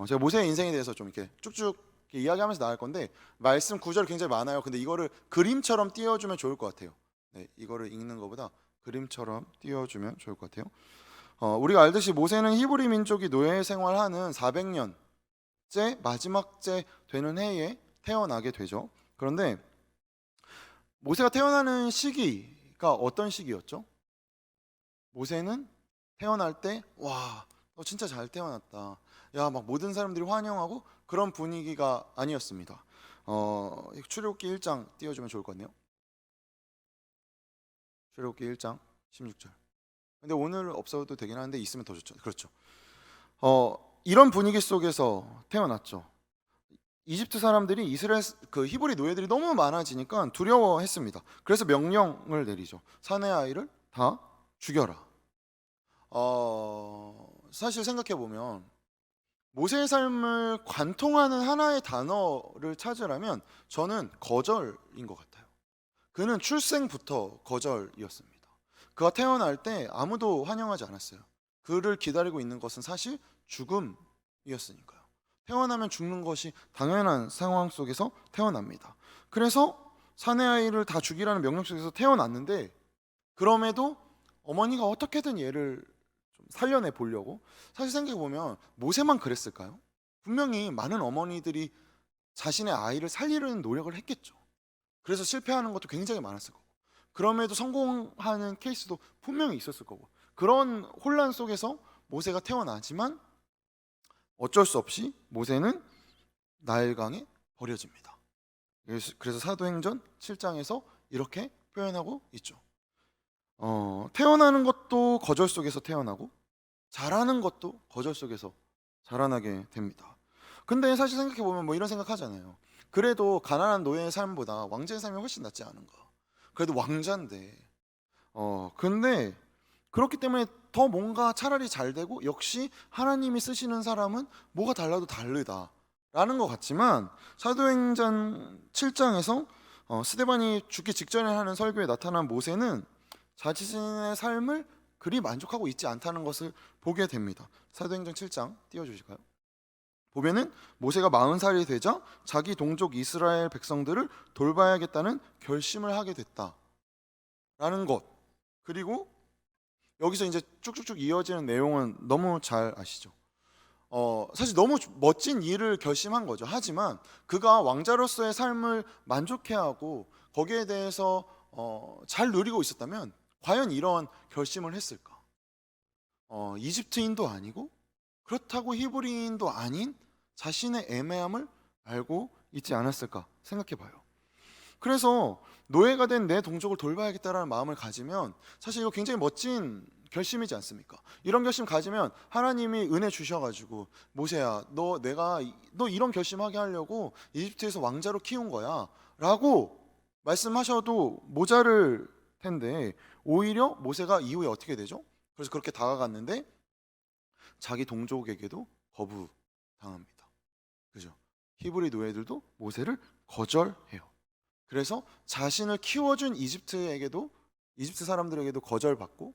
제가 모세의 인생에 대해서 좀 이렇게 쭉쭉 이야기하면서 나갈 건데, 말씀 구절이 굉장히 많아요. 근데 이거를 그림처럼 띄워주면 좋을 것 같아요. 네, 이거를 읽는 것보다 그림처럼 띄워주면 좋을 것 같아요. 우리가 알듯이 모세는 히브리 민족이 노예 생활하는 400년째 마지막째 되는 해에 태어나게 되죠. 그런데 모세가 태어나는 시기가 어떤 시기였죠? 모세는 태어날 때 와, 너 진짜 잘 태어났다, 야, 막 모든 사람들이 환영하고 그런 분위기가 아니었습니다. 출애굽기 1장 띄워주면 좋을 것 같네요. 출애굽기 1장 16절. 근데 오늘 없어도 되긴 하는데 있으면 더 좋죠. 그렇죠. 이런 분위기 속에서 태어났죠. 이집트 사람들이 이스라엘 그 히브리 노예들이 너무 많아지니까 두려워했습니다. 그래서 명령을 내리죠. 사내 아이를 다 죽여라. 사실 생각해 보면 모세의 삶을 관통하는 하나의 단어를 찾으라면 저는 거절인 것 같아요. 그는 출생부터 거절이었습니다. 그가 태어날 때 아무도 환영하지 않았어요. 그를 기다리고 있는 것은 사실 죽음이었으니까요. 태어나면 죽는 것이 당연한 상황 속에서 태어납니다. 그래서 사내 아이를 다 죽이라는 명령 속에서 태어났는데, 그럼에도 어머니가 어떻게든 얘를 좀 살려내 보려고, 사실 생각해 보면 모세만 그랬을까요? 분명히 많은 어머니들이 자신의 아이를 살리려는 노력을 했겠죠. 그래서 실패하는 것도 굉장히 많았을 거고, 그럼에도 성공하는 케이스도 분명히 있었을 거고, 그런 혼란 속에서 모세가 태어나지만 어쩔 수 없이 모세는 나일강에 버려집니다. 그래서 사도행전 7장에서 이렇게 표현하고 있죠. 태어나는 것도 거절 속에서 태어나고, 자라는 것도 거절 속에서 자라나게 됩니다. 근데 사실 생각해 보면 뭐 이런 생각하잖아요. 그래도 가난한 노예의 삶보다 왕자의 삶이 훨씬 낫지 않은가. 그래도 왕자인데. 근데 그렇기 때문에 더 뭔가 차라리 잘 되고, 역시 하나님이 쓰시는 사람은 뭐가 달라도 다르다라는 것 같지만, 사도행전 7장에서 스데반이 죽기 직전에 하는 설교에 나타난 모세는 자신의 삶을 그리 만족하고 있지 않다는 것을 보게 됩니다. 사도행전 7장 띄워주실까요? 보면은 모세가 40살이 되자 자기 동족 이스라엘 백성들을 돌봐야겠다는 결심을 하게 됐다라는 것. 그리고 여기서 이제 쭉쭉쭉 이어지는 내용은 너무 잘 아시죠? 사실 너무 멋진 일을 결심한 거죠. 하지만 그가 왕자로서의 삶을 만족해하고 거기에 대해서 잘 누리고 있었다면 과연 이런 결심을 했을까? 이집트인도 아니고 그렇다고 히브리인도 아닌 자신의 애매함을 알고 있지 않았을까 생각해 봐요. 그래서 노예가 된 내 동족을 돌봐야겠다라는 마음을 가지면 사실 이거 굉장히 멋진 결심이지 않습니까? 이런 결심 가지면 하나님이 은혜 주셔가지고 모세야 너 이런 결심하게 하려고 이집트에서 왕자로 키운 거야 라고 말씀하셔도 모자랄 텐데 오히려 모세가 이후에 어떻게 되죠? 그래서 그렇게 다가갔는데 자기 동족에게도 거부당합니다. 그죠? 히브리 노예들도 모세를 거절해요. 그래서 자신을 키워준 이집트 사람들에게도 거절받고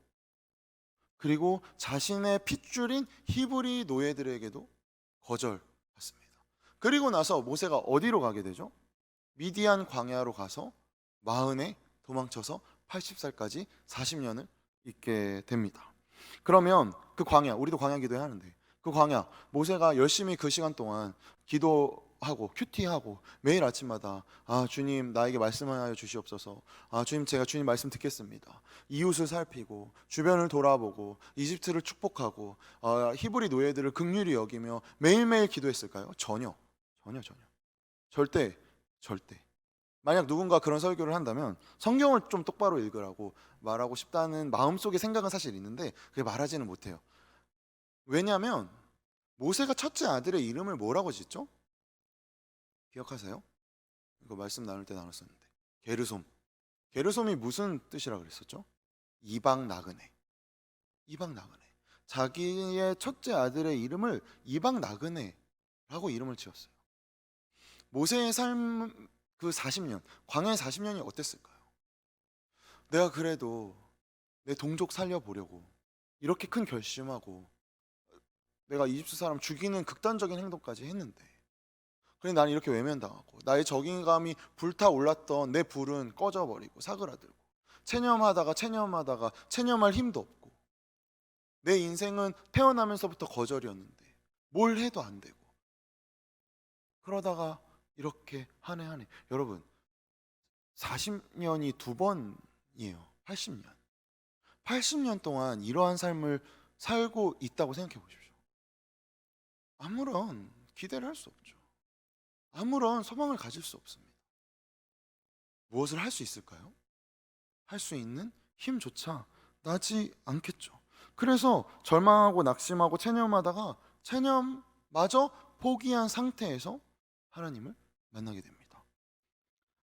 그리고 자신의 핏줄인 히브리 노예들에게도 거절받습니다. 그리고 나서 모세가 어디로 가게 되죠? 미디안 광야로 가서 마흔에 도망쳐서 80살까지 40년을 있게 됩니다. 그러면 그 광야, 우리도 광야 기도해야 하는데 그 광야, 모세가 열심히 그 시간 동안 기도하고 큐티하고 매일 아침마다 주님 나에게 말씀하여 주시옵소서. 주님 제가 주님 말씀 듣겠습니다. 이웃을 살피고 주변을 돌아보고 이집트를 축복하고 히브리 노예들을 긍휼히 여기며 매일매일 기도했을까요? 전혀. 절대. 만약 누군가 그런 설교를 한다면 성경을 좀 똑바로 읽으라고 말하고 싶다는 마음속의 생각은 사실 있는데 그게 말하지는 못해요. 왜냐하면 모세가 첫째 아들의 이름을 뭐라고 짓죠? 기억하세요? 이거 말씀 나눌 때 나눴었는데 게르솜. 게르솜이 무슨 뜻이라 그랬었죠? 이방 나그네. 자기의 첫째 아들의 이름을 이방 나그네라고 이름을 지었어요. 모세의 삶 그 40년, 광야의 40년이 어땠을까요? 내가 그래도 내 동족 살려보려고 이렇게 큰 결심하고 내가 이집트 사람 죽이는 극단적인 행동까지 했는데 그런데 나는 이렇게 외면당하고 나의 적응감이 불타올랐던 내 불은 꺼져버리고 사그라들고 체념하다가 체념할 힘도 없고 내 인생은 태어나면서부터 거절이었는데 뭘 해도 안 되고 그러다가 이렇게 한 해 여러분 40년이 두 번이에요. 80년 동안 이러한 삶을 살고 있다고 생각해 보십시오. 아무런 기대를 할 수 없죠. 아무런 소망을 가질 수 없습니다. 무엇을 할 수 있을까요? 할 수 있는 힘조차 나지 않겠죠. 그래서 절망하고 낙심하고 체념하다가 체념마저 포기한 상태에서 하나님을 만나게 됩니다.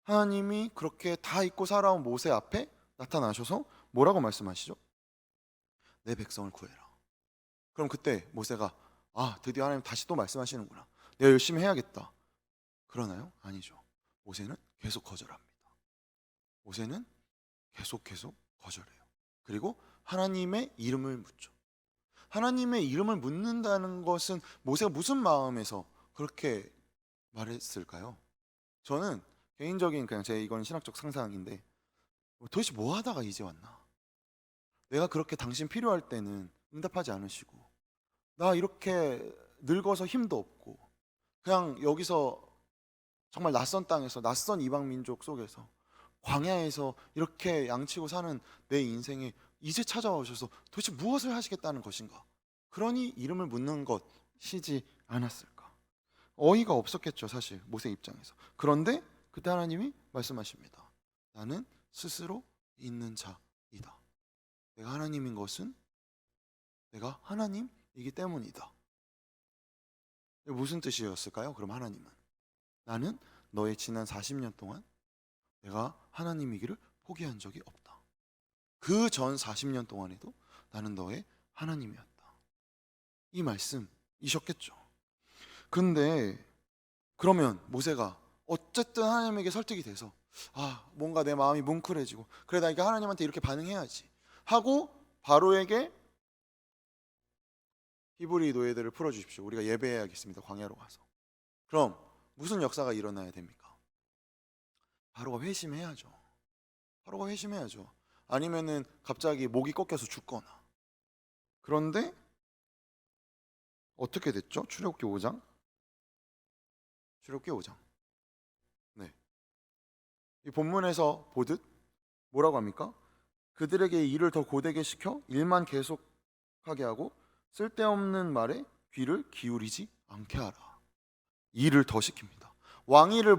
하나님이 그렇게 다 잊고 살아온 모세 앞에 나타나셔서 뭐라고 말씀하시죠? 내 백성을 구해라. 그럼 그때 모세가 드디어 하나님 다시 또 말씀하시는구나. 내가 열심히 해야겠다. 그러나요? 아니죠. 모세는 계속 거절합니다. 모세는 계속 거절해요. 그리고 하나님의 이름을 묻죠. 하나님의 이름을 묻는다는 것은 모세가 무슨 마음에서 그렇게 말했을까요? 저는 개인적인 이건 신학적 상상인데 도대체 뭐 하다가 이제 왔나? 내가 그렇게 당신 필요할 때는 응답하지 않으시고 나 이렇게 늙어서 힘도 없고 그냥 여기서 정말 낯선 땅에서 낯선 이방 민족 속에서 광야에서 이렇게 양치고 사는 내 인생에 이제 찾아오셔서 도대체 무엇을 하시겠다는 것인가? 그러니 이름을 묻는 것이지 않았을까? 어이가 없었겠죠, 사실 모세 입장에서. 그런데 그때 하나님이 말씀하십니다. 나는 스스로 있는 자이다. 내가 하나님인 것은 내가 하나님이기 때문이다. 무슨 뜻이었을까요? 그럼 하나님은 나는 너의 지난 40년 동안 내가 하나님이기를 포기한 적이 없다. 그 전 40년 동안에도 나는 너의 하나님이었다. 이 말씀이셨겠죠. 근데 그러면 모세가 어쨌든 하나님에게 설득이 돼서 뭔가 내 마음이 뭉클해지고, 그래 나 이게 하나님한테 이렇게 반응해야지 하고 바로에게 히브리 노예들을 풀어주십시오. 우리가 예배해야겠습니다. 광야로 가서. 그럼 무슨 역사가 일어나야 됩니까? 바로가 회심해야죠. 바로가 회심해야죠. 아니면은 갑자기 목이 꺾여서 죽거나. 그런데 어떻게 됐죠? 출애굽기 5장. 출애굽기 5장. 네. 이 본문에서 보듯 뭐라고 합니까? 그들에게 일을 더 고되게 시켜 일만 계속하게 하고 쓸데없는 말에 귀를 기울이지 않게 하라. 일을 더 시킵니다. 왕위를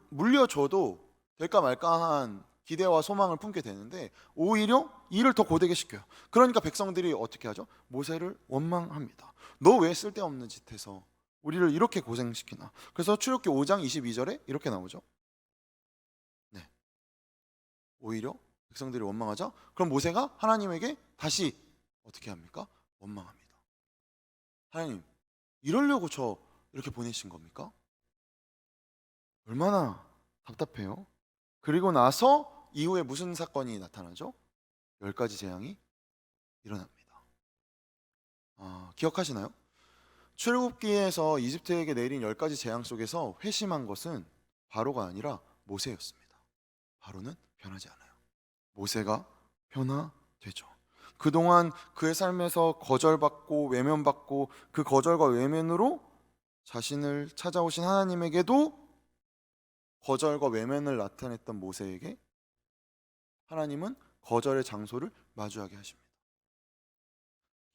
물려줘도 될까 말까한 기대와 소망을 품게 되는데 오히려 일을 더 고되게 시켜요. 그러니까 백성들이 어떻게 하죠? 모세를 원망합니다. 너 왜 쓸데없는 짓 해서 우리를 이렇게 고생시키나. 그래서 출애굽기 5장 22절에 이렇게 나오죠. 네. 오히려 백성들이 원망하자. 그럼 모세가 하나님에게 다시 어떻게 합니까? 원망합니다. 하나님, 이러려고 저 이렇게 보내신 겁니까? 얼마나 답답해요. 그리고 나서 이후에 무슨 사건이 나타나죠? 10가지 재앙이 일어납니다. 기억하시나요? 출애굽기에서 이집트에게 내린 10가지 재앙 속에서 회심한 것은 바로가 아니라 모세였습니다. 바로는 변하지 않아요. 모세가 변화되죠. 그동안 그의 삶에서 거절받고 외면받고 그 거절과 외면으로 자신을 찾아오신 하나님에게도 거절과 외면을 나타냈던 모세에게 하나님은 거절의 장소를 마주하게 하십니다.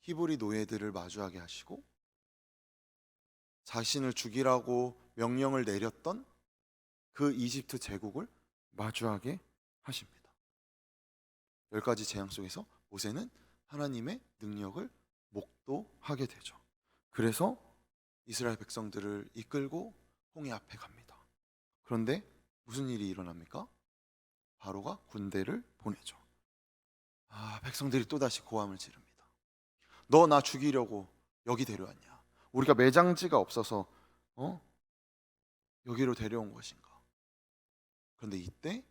히브리 노예들을 마주하게 하시고 자신을 죽이라고 명령을 내렸던 그 이집트 제국을 마주하게 하십니다. 10가지 재앙 속에서 모세는 하나님의 능력을 목도하게 되죠. 그래서 이스라엘 백성들을 이끌고 홍해 앞에 갑니다. 그런데 무슨 일이 일어납니까? 바로가 군대를 보내죠. 백성들이 또다시 고함을 지릅니다. 너 나 죽이려고 여기 데려왔냐? 우리가 매장지가 없어서 여기로 데려온 것인가? 그런데 이때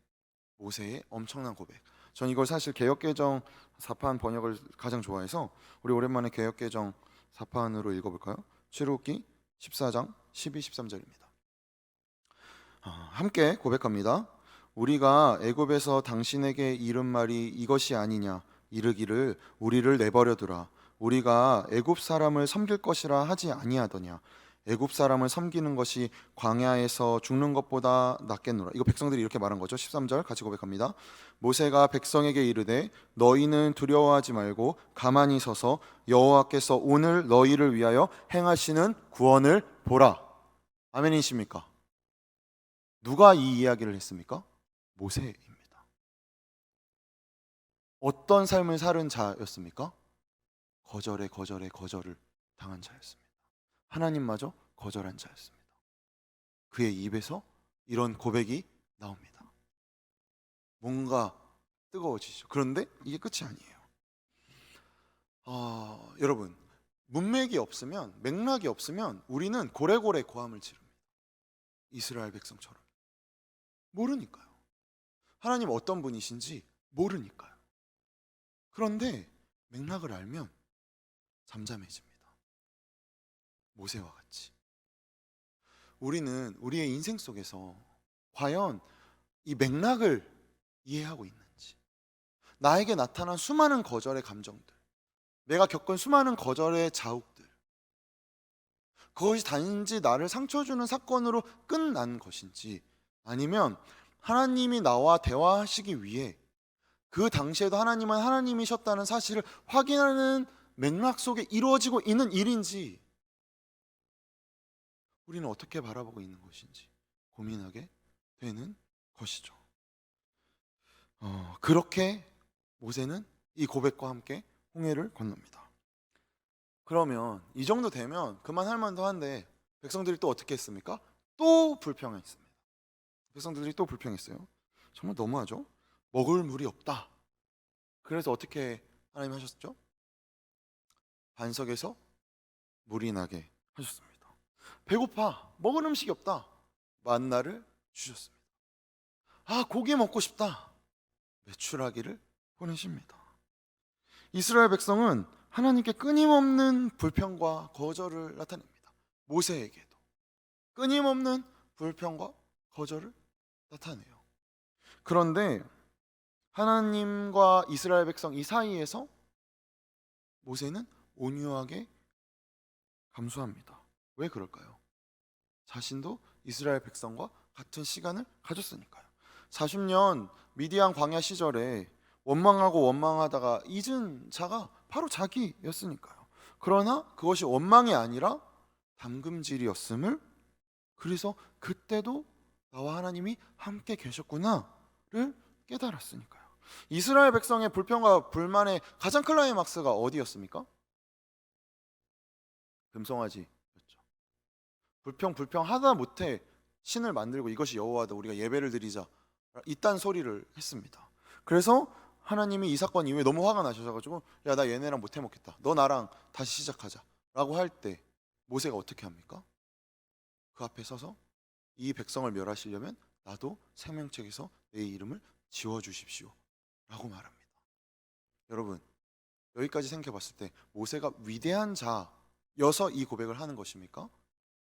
모세의 엄청난 고백. 전 이걸 사실 개역개정 4판 번역을 가장 좋아해서 우리 오랜만에 개역개정 4판으로 읽어볼까요? 출애굽기 14장 12, 13절입니다. 함께 고백합니다. 우리가 애굽에서 당신에게 이른 말이 이것이 아니냐 이르기를 우리를 내버려 두라. 우리가 애굽 사람을 섬길 것이라 하지 아니하더냐. 애굽 사람을 섬기는 것이 광야에서 죽는 것보다 낫겠노라. 이거 백성들이 이렇게 말한 거죠. 13절 같이 고백합니다. 모세가 백성에게 이르되 너희는 두려워하지 말고 가만히 서서 여호와께서 오늘 너희를 위하여 행하시는 구원을 보라. 아멘이십니까? 누가 이 이야기를 했습니까? 모세입니다. 어떤 삶을 살은 자였습니까? 거절을 당한 자였습니다. 하나님마저 거절한 자였습니다. 그의 입에서 이런 고백이 나옵니다. 뭔가 뜨거워지죠. 그런데 이게 끝이 아니에요. 여러분, 문맥이 없으면, 맥락이 없으면 우리는 고래고래 고함을 지릅니다. 이스라엘 백성처럼. 모르니까요. 하나님 어떤 분이신지 모르니까요. 그런데 맥락을 알면 잠잠해집니다. 모세와 같이. 우리는 우리의 인생 속에서 과연 이 맥락을 이해하고 있는지, 나에게 나타난 수많은 거절의 감정들, 내가 겪은 수많은 거절의 자욱들, 그것이 단지 나를 상처 주는 사건으로 끝난 것인지, 아니면 하나님이 나와 대화하시기 위해 그 당시에도 하나님은 하나님이셨다는 사실을 확인하는 맥락 속에 이루어지고 있는 일인지, 우리는 어떻게 바라보고 있는 것인지 고민하게 되는 것이죠. 그렇게 모세는 이 고백과 함께 홍해를 건넙니다. 그러면 이 정도 되면 그만할 만도 한데 백성들이 또 어떻게 했습니까? 또 불평했습니다. 백성들이 또 불평했어요. 정말 너무하죠? 먹을 물이 없다. 그래서 어떻게 하나님 하셨죠? 반석에서 물이 나게 하셨습니다. 배고파. 먹을 음식이 없다. 만나를 주셨습니다. 아, 고기 먹고 싶다. 메추라기를 보내십니다. 이스라엘 백성은 하나님께 끊임없는 불평과 거절을 나타냅니다. 모세에게도 끊임없는 불평과 거절을 나타내요. 그런데 하나님과 이스라엘 백성 이 사이에서 모세는 온유하게 감수합니다. 왜 그럴까요? 자신도 이스라엘 백성과 같은 시간을 가졌으니까요. 40년 미디안 광야 시절에 원망하고 원망하다가 잊은 자가 바로 자기였으니까요. 그러나 그것이 원망이 아니라 담금질이었음을, 그래서 그때도 나와 하나님이 함께 계셨구나를 깨달았으니까요. 이스라엘 백성의 불평과 불만의 가장 클라이막스가 어디였습니까? 금송아지였죠. 불평 하다 못해 신을 만들고 이것이 여호와다, 우리가 예배를 드리자, 이딴 소리를 했습니다. 그래서 하나님이 이 사건 이후에 너무 화가 나셔가지고, 야, 나 얘네랑 못 해먹겠다, 너 나랑 다시 시작하자 라고 할 때 모세가 어떻게 합니까? 그 앞에 서서 이 백성을 멸하시려면 나도 생명책에서 내 이름을 지워주십시오 라고 말합니다. 여러분, 여기까지 생각해봤을 때 모세가 위대한 자여서 이 고백을 하는 것입니까?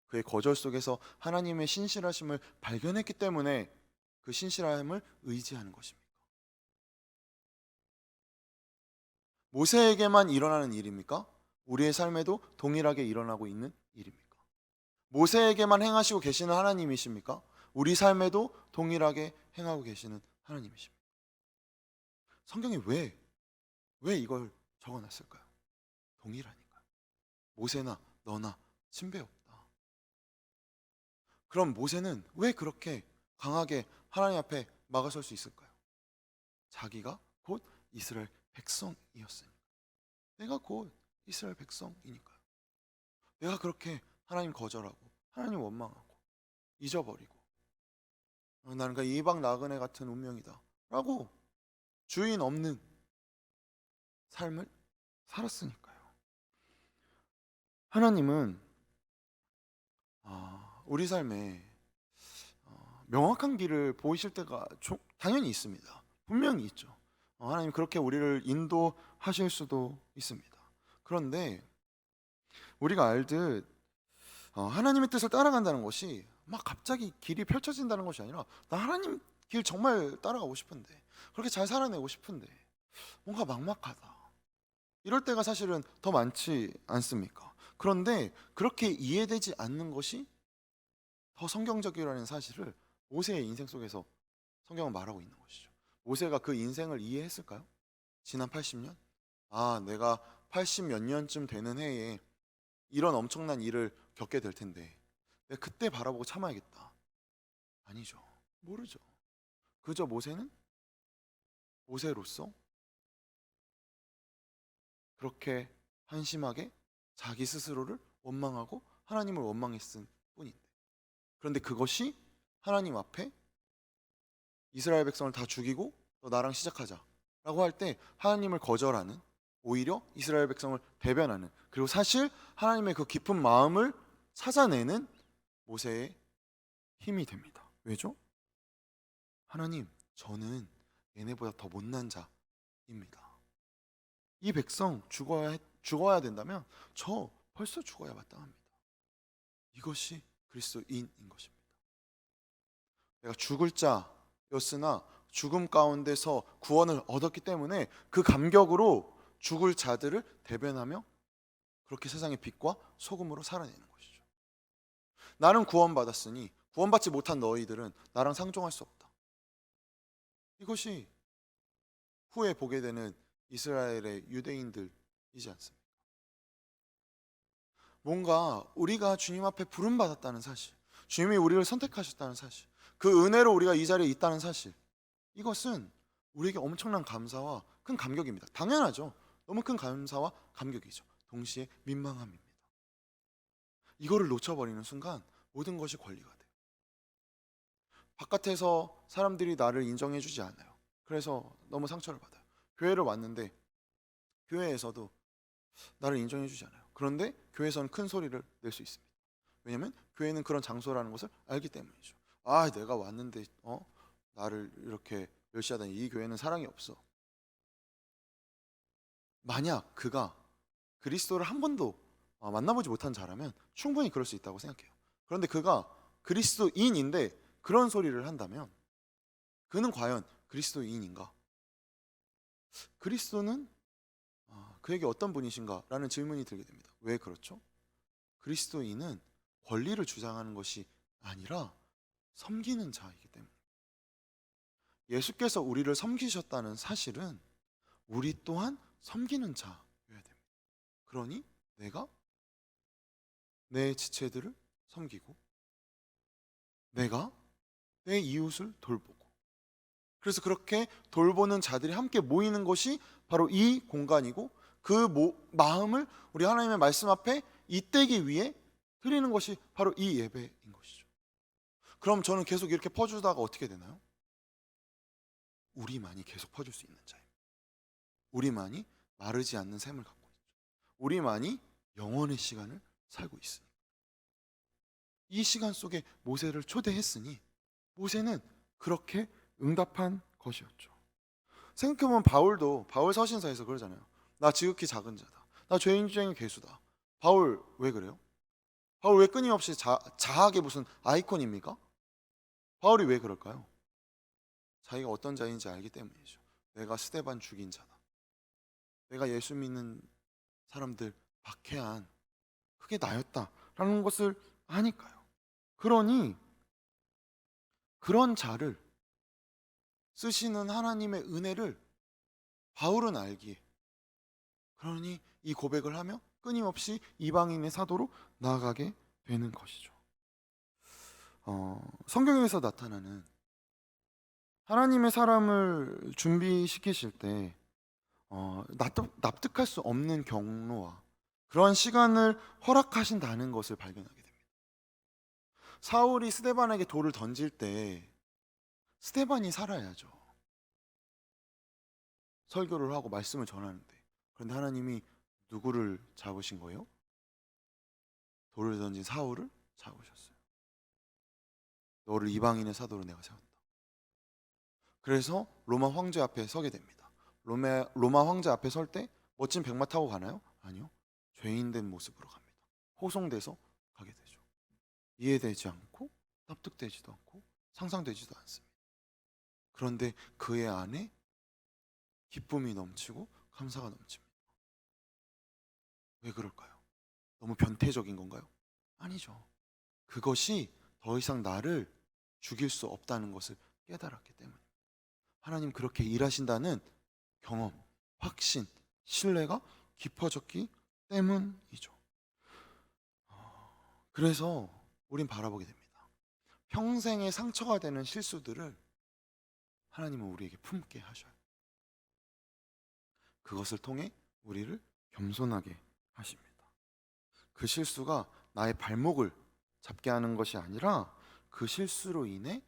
그의 거절 속에서 하나님의 신실하심을 발견했기 때문에 그 신실함을 의지하는 것입니까? 모세에게만 일어나는 일입니까? 우리의 삶에도 동일하게 일어나고 있는 일입니까? 모세에게만 행하시고 계시는 하나님이십니까? 우리 삶에도 동일하게 행하고 계시는 하나님이십니까? 성경에 왜 이걸 적어놨을까요? 동일하니까요. 모세나 너나 친배 없다. 그럼 모세는 왜 그렇게 강하게 하나님 앞에 막아설 수 있을까요? 자기가 곧 이스라엘 백성이었으니까. 내가 곧 이스라엘 백성이니까요. 내가 그렇게 하나님 거절하고 하나님 원망하고 잊어버리고 나는 그 이방 나그네 같은 운명이다 라고 주인 없는 삶을 살았으니까요. 하나님은 우리 삶에 명확한 길을 보이실 때가 당연히 있습니다. 분명히 있죠. 하나님 그렇게 우리를 인도하실 수도 있습니다. 그런데 우리가 알듯 하나님의 뜻을 따라간다는 것이 막 갑자기 길이 펼쳐진다는 것이 아니라, 나 하나님 길 정말 따라가고 싶은데, 그렇게 잘 살아내고 싶은데 뭔가 막막하다, 이럴 때가 사실은 더 많지 않습니까? 그런데 그렇게 이해되지 않는 것이 더 성경적이라는 사실을 모세의 인생 속에서 성경은 말하고 있는 것이죠. 모세가 그 인생을 이해했을까요? 지난 80년? 내가 80 몇 년쯤 되는 해에 이런 엄청난 일을 겪게 될 텐데 내가 그때 바라보고 참아야겠다. 아니죠. 모르죠. 그저 모세는 모세로서 그렇게 한심하게 자기 스스로를 원망하고 하나님을 원망했을 뿐인데, 그런데 그것이 하나님 앞에 이스라엘 백성을 다 죽이고 너 나랑 시작하자 라고 할 때 하나님을 거절하는, 오히려 이스라엘 백성을 대변하는, 그리고 사실 하나님의 그 깊은 마음을 찾아내는 모세의 힘이 됩니다. 왜죠? 하나님, 저는 얘네보다 더 못난 자입니다. 이 백성 죽어야 된다면 저 벌써 죽어야 마땅합니다. 이것이 그리스도인인 것입니다. 내가 죽을 자였으나 죽음 가운데서 구원을 얻었기 때문에 그 감격으로 죽을 자들을 대변하며 그렇게 세상의 빛과 소금으로 살아내는 것이죠. 나는 구원받았으니 구원받지 못한 너희들은 나랑 상종할 수 없다. 이것이 후에 보게 되는 이스라엘의 유대인들이지 않습니까? 뭔가 우리가 주님 앞에 부름받았다는 사실, 주님이 우리를 선택하셨다는 사실, 그 은혜로 우리가 이 자리에 있다는 사실, 이것은 우리에게 엄청난 감사와 큰 감격입니다. 당연하죠. 너무 큰 감사와 감격이죠. 동시에 민망함입니다. 이거를 놓쳐버리는 순간 모든 것이 권리가 돼요. 바깥에서 사람들이 나를 인정해주지 않아요. 그래서 너무 상처를 받아요. 교회를 왔는데 교회에서도 나를 인정해주지 않아요. 그런데 교회에서는 큰 소리를 낼 수 있습니다. 왜냐하면 교회는 그런 장소라는 것을 알기 때문이죠. 내가 왔는데 나를 이렇게 멸시하다니 이 교회는 사랑이 없어. 만약 그가 그리스도를 한 번도 만나보지 못한 자라면 충분히 그럴 수 있다고 생각해요. 그런데 그가 그리스도인인데 그런 소리를 한다면 그는 과연 그리스도인인가? 그리스도는 그에게 어떤 분이신가? 라는 질문이 들게 됩니다. 왜 그렇죠? 그리스도인은 권리를 주장하는 것이 아니라 섬기는 자이기 때문에 예수께서 우리를 섬기셨다는 사실은 우리 또한 섬기는 자여야 됩니다. 그러니 내가 내 지체들을 섬기고 내가 내 이웃을 돌보고 그래서 그렇게 돌보는 자들이 함께 모이는 것이 바로 이 공간이고 그 마음을 우리 하나님의 말씀 앞에 잇대기 위해 드리는 것이 바로 이 예배인 것이죠. 그럼 저는 계속 이렇게 퍼주다가 어떻게 되나요? 우리만이 계속 퍼줄 수 있는 자입니다. 우리만이 마르지 않는 샘을 갖고 있죠. 우리만이 영원의 시간을 살고 있으니 이 시간 속에 모세를 초대했으니 모세는 그렇게 응답한 것이었죠. 생각해보면 바울도 바울 서신서에서 그러잖아요. 나 지극히 작은 자다. 나 죄인 중에 괴수다. 바울 왜 그래요? 바울 왜 끊임없이 자학의 무슨 아이콘입니까? 바울이 왜 그럴까요? 자기가 어떤 자인지 알기 때문이죠. 내가 스데반 죽인 자다. 내가 예수 믿는 사람들 박해한 그게 나였다라는 것을 아니까요. 그러니 그런 자를 쓰시는 하나님의 은혜를 바울은 알기에 그러니 이 고백을 하며 끊임없이 이방인의 사도로 나아가게 되는 것이죠. 성경에서 나타나는 하나님의 사람을 준비시키실 때 납득할 수 없는 경로와 그러한 시간을 허락하신다는 것을 발견하게 됩니다. 사울이 스데반에게 돌을 던질 때 스데반이 살아야죠. 설교를 하고 말씀을 전하는데 그런데 하나님이 누구를 잡으신 거예요? 돌을 던진 사울을 잡으셨어요. 너를 이방인의 사도로 내가 세웠다. 그래서 로마 황제 앞에 서게 됩니다. 로마 황제 앞에 설 때 멋진 백마 타고 가나요? 아니요. 죄인된 모습으로 갑니다. 호송돼서 가게 되죠. 이해되지 않고 납득되지도 않고 상상되지도 않습니다. 그런데 그의 안에 기쁨이 넘치고 감사가 넘칩니다. 왜 그럴까요? 너무 변태적인 건가요? 아니죠. 그것이 더 이상 나를 죽일 수 없다는 것을 깨달았기 때문에 하나님 그렇게 일하신다는 경험, 확신, 신뢰가 깊어졌기 때문이죠. 그래서 우린 바라보게 됩니다. 평생의 상처가 되는 실수들을 하나님은 우리에게 품게 하셔요. 그것을 통해 우리를 겸손하게 하십니다. 그 실수가 나의 발목을 잡게 하는 것이 아니라 그 실수로 인해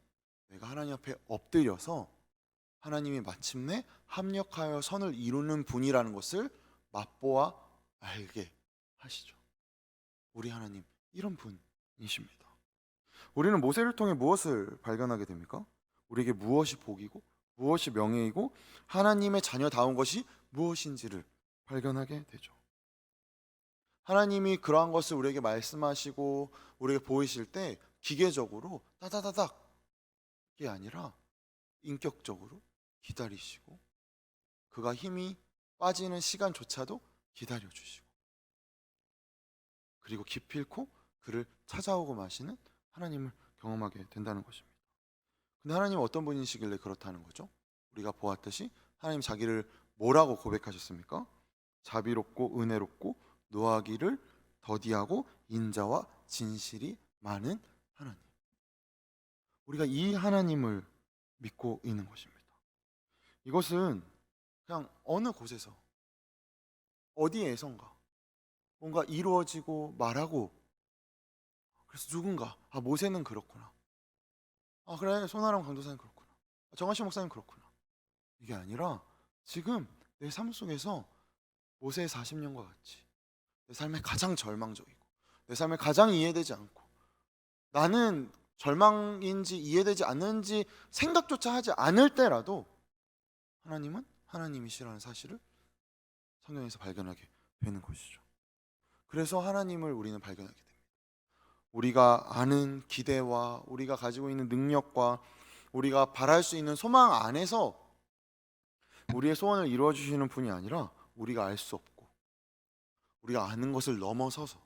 내가 하나님 앞에 엎드려서 하나님이 마침내 합력하여 선을 이루는 분이라는 것을 맛보아 알게 하시죠. 우리 하나님 이런 분이십니다. 우리는 모세를 통해 무엇을 발견하게 됩니까? 우리에게 무엇이 복이고 무엇이 명예이고 하나님의 자녀다운 것이 무엇인지를 발견하게 되죠. 하나님이 그러한 것을 우리에게 말씀하시고 우리에게 보이실 때 기계적으로 따다다닥 이게 아니라 인격적으로 기다리시고 그가 힘이 빠지는 시간조차도 기다려주시고 그리고 기필코 그를 찾아오고 마시는 하나님을 경험하게 된다는 것입니다. 근데 하나님은 어떤 분이시길래 그렇다는 거죠? 우리가 보았듯이 하나님 자기를 뭐라고 고백하셨습니까? 자비롭고 은혜롭고 노하기를 더디하고 인자와 진실이 많은 하나님. 우리가 이 하나님을 믿고 있는 것입니다. 이것은 그냥 어느 곳에서 어디에선가 뭔가 이루어지고 말하고 그래서 누군가 모세는 그렇구나. 그래 손아람 강도사님 그렇구나. 정하시 목사님 그렇구나. 이게 아니라 지금 내 삶 속에서 모세의 40년과 같이 내 삶에 가장 절망적이고 내 삶에 가장 이해되지 않고 나는 절망인지 이해되지 않는지 생각조차 하지 않을 때라도 하나님은 하나님이시라는 사실을 성경에서 발견하게 되는 것이죠. 그래서 하나님을 우리는 발견하게 됩니다. 우리가 아는 기대와 우리가 가지고 있는 능력과 우리가 바랄 수 있는 소망 안에서 우리의 소원을 이루어 주시는 분이 아니라 우리가 알 수 없고 우리가 아는 것을 넘어서서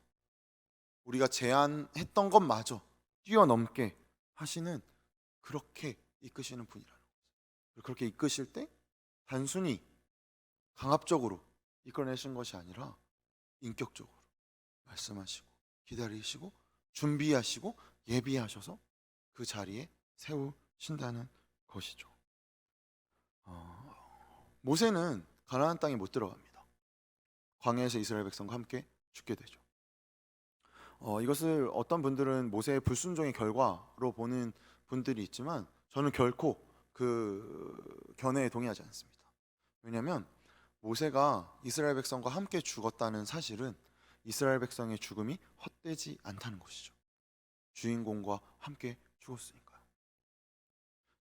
우리가 제안했던 것마저 뛰어넘게 하시는, 그렇게 이끄시는 분이라는 거죠. 그렇게 이끄실 때 단순히 강압적으로 이끌어내신 것이 아니라 인격적으로 말씀하시고 기다리시고 준비하시고 예비하셔서 그 자리에 세우신다는 것이죠. 모세는 가나안 땅에 못 들어갑니다. 광야에서 이스라엘 백성과 함께 죽게 되죠. 이것을 어떤 분들은 모세의 불순종의 결과로 보는 분들이 있지만 저는 결코 그 견해에 동의하지 않습니다. 왜냐하면 모세가 이스라엘 백성과 함께 죽었다는 사실은 이스라엘 백성의 죽음이 헛되지 않다는 것이죠. 주인공과 함께 죽었으니까요.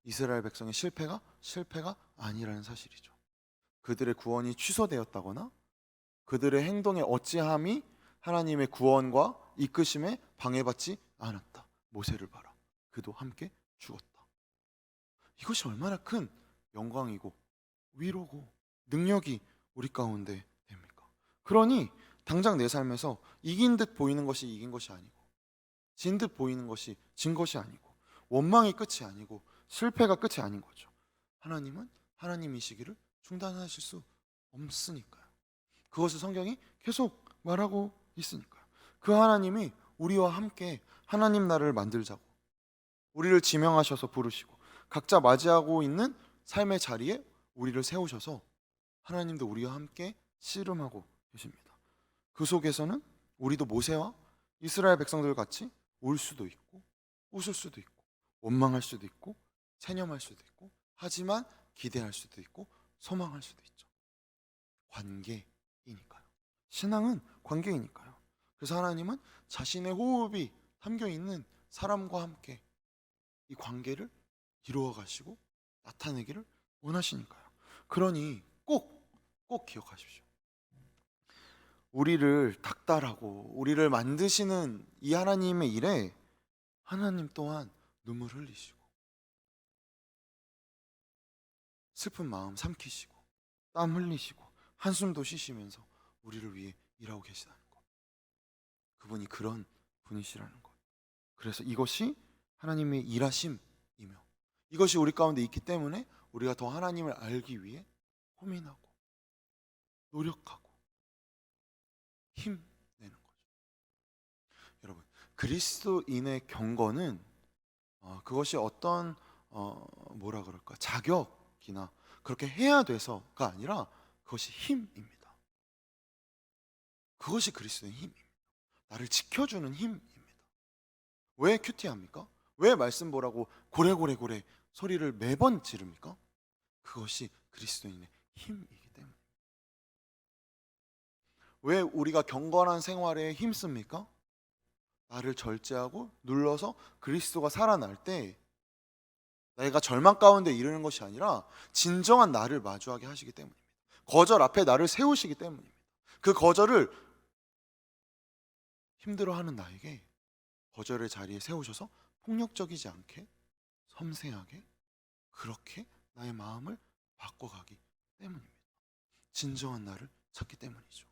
이스라엘 백성의 실패가 아니라는 사실이죠. 그들의 구원이 취소되었다거나 그들의 행동의 어찌함이 하나님의 구원과 이끄심에 방해받지 않았다. 모세를 봐라. 그도 함께 죽었다. 이것이 얼마나 큰 영광이고 위로고 능력이 우리 가운데 됩니까? 그러니 당장 내 삶에서 이긴 듯 보이는 것이 이긴 것이 아니고 진 듯 보이는 것이 진 것이 아니고 원망이 끝이 아니고 실패가 끝이 아닌 거죠. 하나님은 하나님이시기를 중단하실 수 없으니까요. 그것을 성경이 계속 말하고 있으니까요. 그 하나님이 우리와 함께 하나님 나라를 만들자고 우리를 지명하셔서 부르시고 각자 맞이하고 있는 삶의 자리에 우리를 세우셔서 하나님도 우리와 함께 씨름하고 계십니다. 그 속에서는 우리도 모세와 이스라엘 백성들 같이 울 수도 있고 웃을 수도 있고 원망할 수도 있고 체념할 수도 있고 하지만 기대할 수도 있고 소망할 수도 있죠. 관계이니까요. 신앙은 관계이니까요. 그래서 하나님은 자신의 호흡이 담겨 있는 사람과 함께 이 관계를 이루어 가시고 나타내기를 원하시니까요. 그러니 꼭 기억하십시오. 우리를 닥달하고 우리를 만드시는 이 하나님의 일에 하나님 또한 눈물 흘리시고 슬픈 마음 삼키시고 땀 흘리시고 한숨도 쉬시면서 우리를 위해 일하고 계시다는 것. 그분이 그런 분이시라는 것. 그래서 이것이 하나님의 일하심이며 이것이 우리 가운데 있기 때문에 우리가 더 하나님을 알기 위해 고민하고 노력하고 힘내는 거죠. 여러분, 그리스도인의 경건은 그것이 어떤 뭐라 그럴까 자격이나 그렇게 해야 돼서가 아니라 그것이 힘입니다. 그것이 그리스도의 힘입니다. 나를 지켜주는 힘입니다. 왜 큐티합니까? 왜 말씀 보라고 고래고래 소리를 매번 지릅니까? 그것이 그리스도인의 힘이기 때문에. 왜 우리가 경건한 생활에 힘씁니까? 나를 절제하고 눌러서 그리스도가 살아날 때 내가 절망 가운데 이르는 것이 아니라 진정한 나를 마주하게 하시기 때문입니다. 거절 앞에 나를 세우시기 때문입니다. 그 거절을 힘들어하는 나에게 거절의 자리에 세우셔서 폭력적이지 않게 섬세하게 그렇게 나의 마음을 바꿔가기 때문입니다. 진정한 나를 찾기 때문이죠.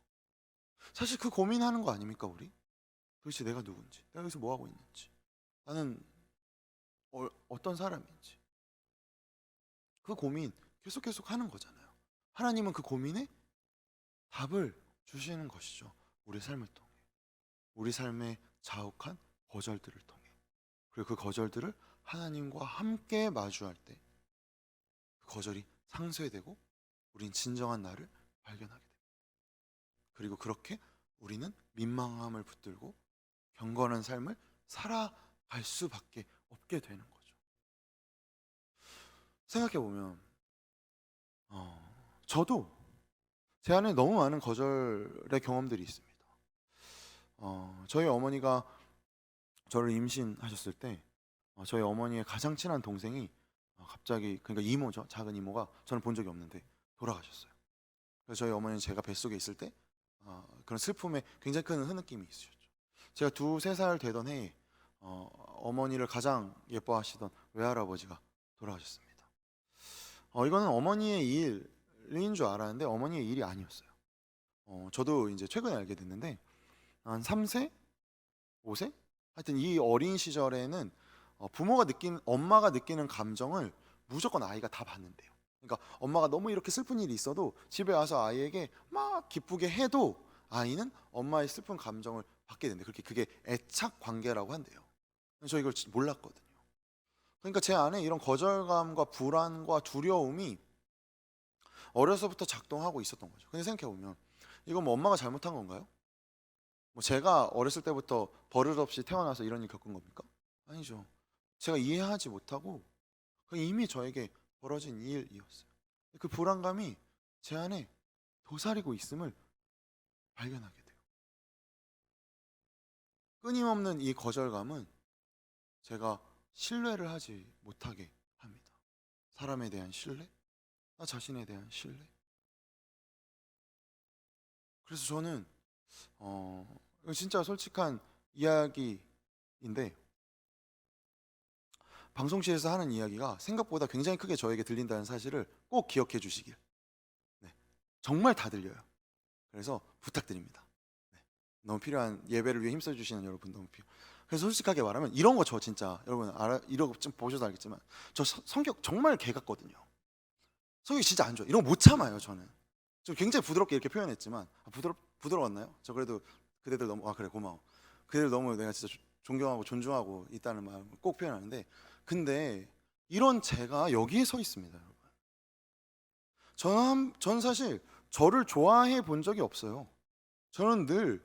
사실 그 고민하는 거 아닙니까 우리? 도대체 내가 누군지, 내가 여기서 뭐 하고 있는지, 나는 어떤 사람인지 그 고민 계속 하는 거잖아요. 하나님은 그 고민에 답을 주시는 것이죠. 우리 삶을 통해, 우리 삶의 자욱한 거절들을 통해, 그리고 그 거절들을 하나님과 함께 마주할 때 그 거절이 상쇄되고 우린 진정한 나를 발견하게 됩니다. 그리고 그렇게 우리는 민망함을 붙들고 경건한 삶을 살아갈 수밖에 없게 되는 거죠. 생각해 보면 저도 제 안에 너무 많은 거절의 경험들이 있습니다. 저희 어머니가 저를 임신하셨을 때 저희 어머니의 가장 친한 동생이 갑자기, 그러니까 이모죠, 작은 이모가, 저는 본 적이 없는데 돌아가셨어요. 그래서 저희 어머니는 제가 뱃속에 있을 때 그런 슬픔에 굉장히 큰 흐느낌이 있으셨죠. 제가 2~3살 되던 해에 어머니를 가장 예뻐하시던 외할아버지가 돌아가셨습니다. 이거는 어머니의 일인 줄 알았는데 어머니의 일이 아니었어요. 저도 이제 최근에 알게 됐는데 한 3세, 5세? 하여튼 이 어린 시절에는 엄마가 느끼는 감정을 무조건 아이가 다 받는데요. 그러니까 엄마가 너무 이렇게 슬픈 일이 있어도 집에 와서 아이에게 막 기쁘게 해도 아이는 엄마의 슬픈 감정을 받게 된대요. 그게 애착 관계라고 한대요. 저 이걸 몰랐거든요. 그러니까 제 안에 이런 거절감과 불안과 두려움이 어려서부터 작동하고 있었던 거죠. 근데 생각해보면 이건 뭐 엄마가 잘못한 건가요? 뭐 제가 어렸을 때부터 버릇없이 태어나서 이런 일 겪은 겁니까? 아니죠. 제가 이해하지 못하고 이미 저에게 벌어진 일이었어요. 그 불안감이 제 안에 도사리고 있음을 발견하게 돼요. 끊임없는 이 거절감은 제가 신뢰를 하지 못하게 합니다. 사람에 대한 신뢰, 나 자신에 대한 신뢰. 그래서 저는 이거 진짜 솔직한 이야기인데, 방송실에서 하는 이야기가 생각보다 굉장히 크게 저에게 들린다는 사실을 꼭 기억해 주시길. 네, 정말 다 들려요. 그래서 부탁드립니다. 네, 너무 필요한, 예배를 위해 힘써 주시는 여러분 너무 필요. 그래서 솔직하게 말하면 이런 거 저 진짜 여러분 이러고 좀 보셔서 알겠지만 저 성격 정말 개 같거든요. 성격이 진짜 안 좋아. 이런 거 못 참아요 저는. 좀 굉장히 부드럽게 이렇게 표현했지만 부드러웠나요? 저 그래도 그대들 너무 그래 고마워. 그대들 너무 내가 진짜 존경하고 존중하고 있다는 마음을 꼭 표현하는데, 근데 이런 제가 여기에 서 있습니다, 여러분. 전 사실 저를 좋아해 본 적이 없어요. 저는 늘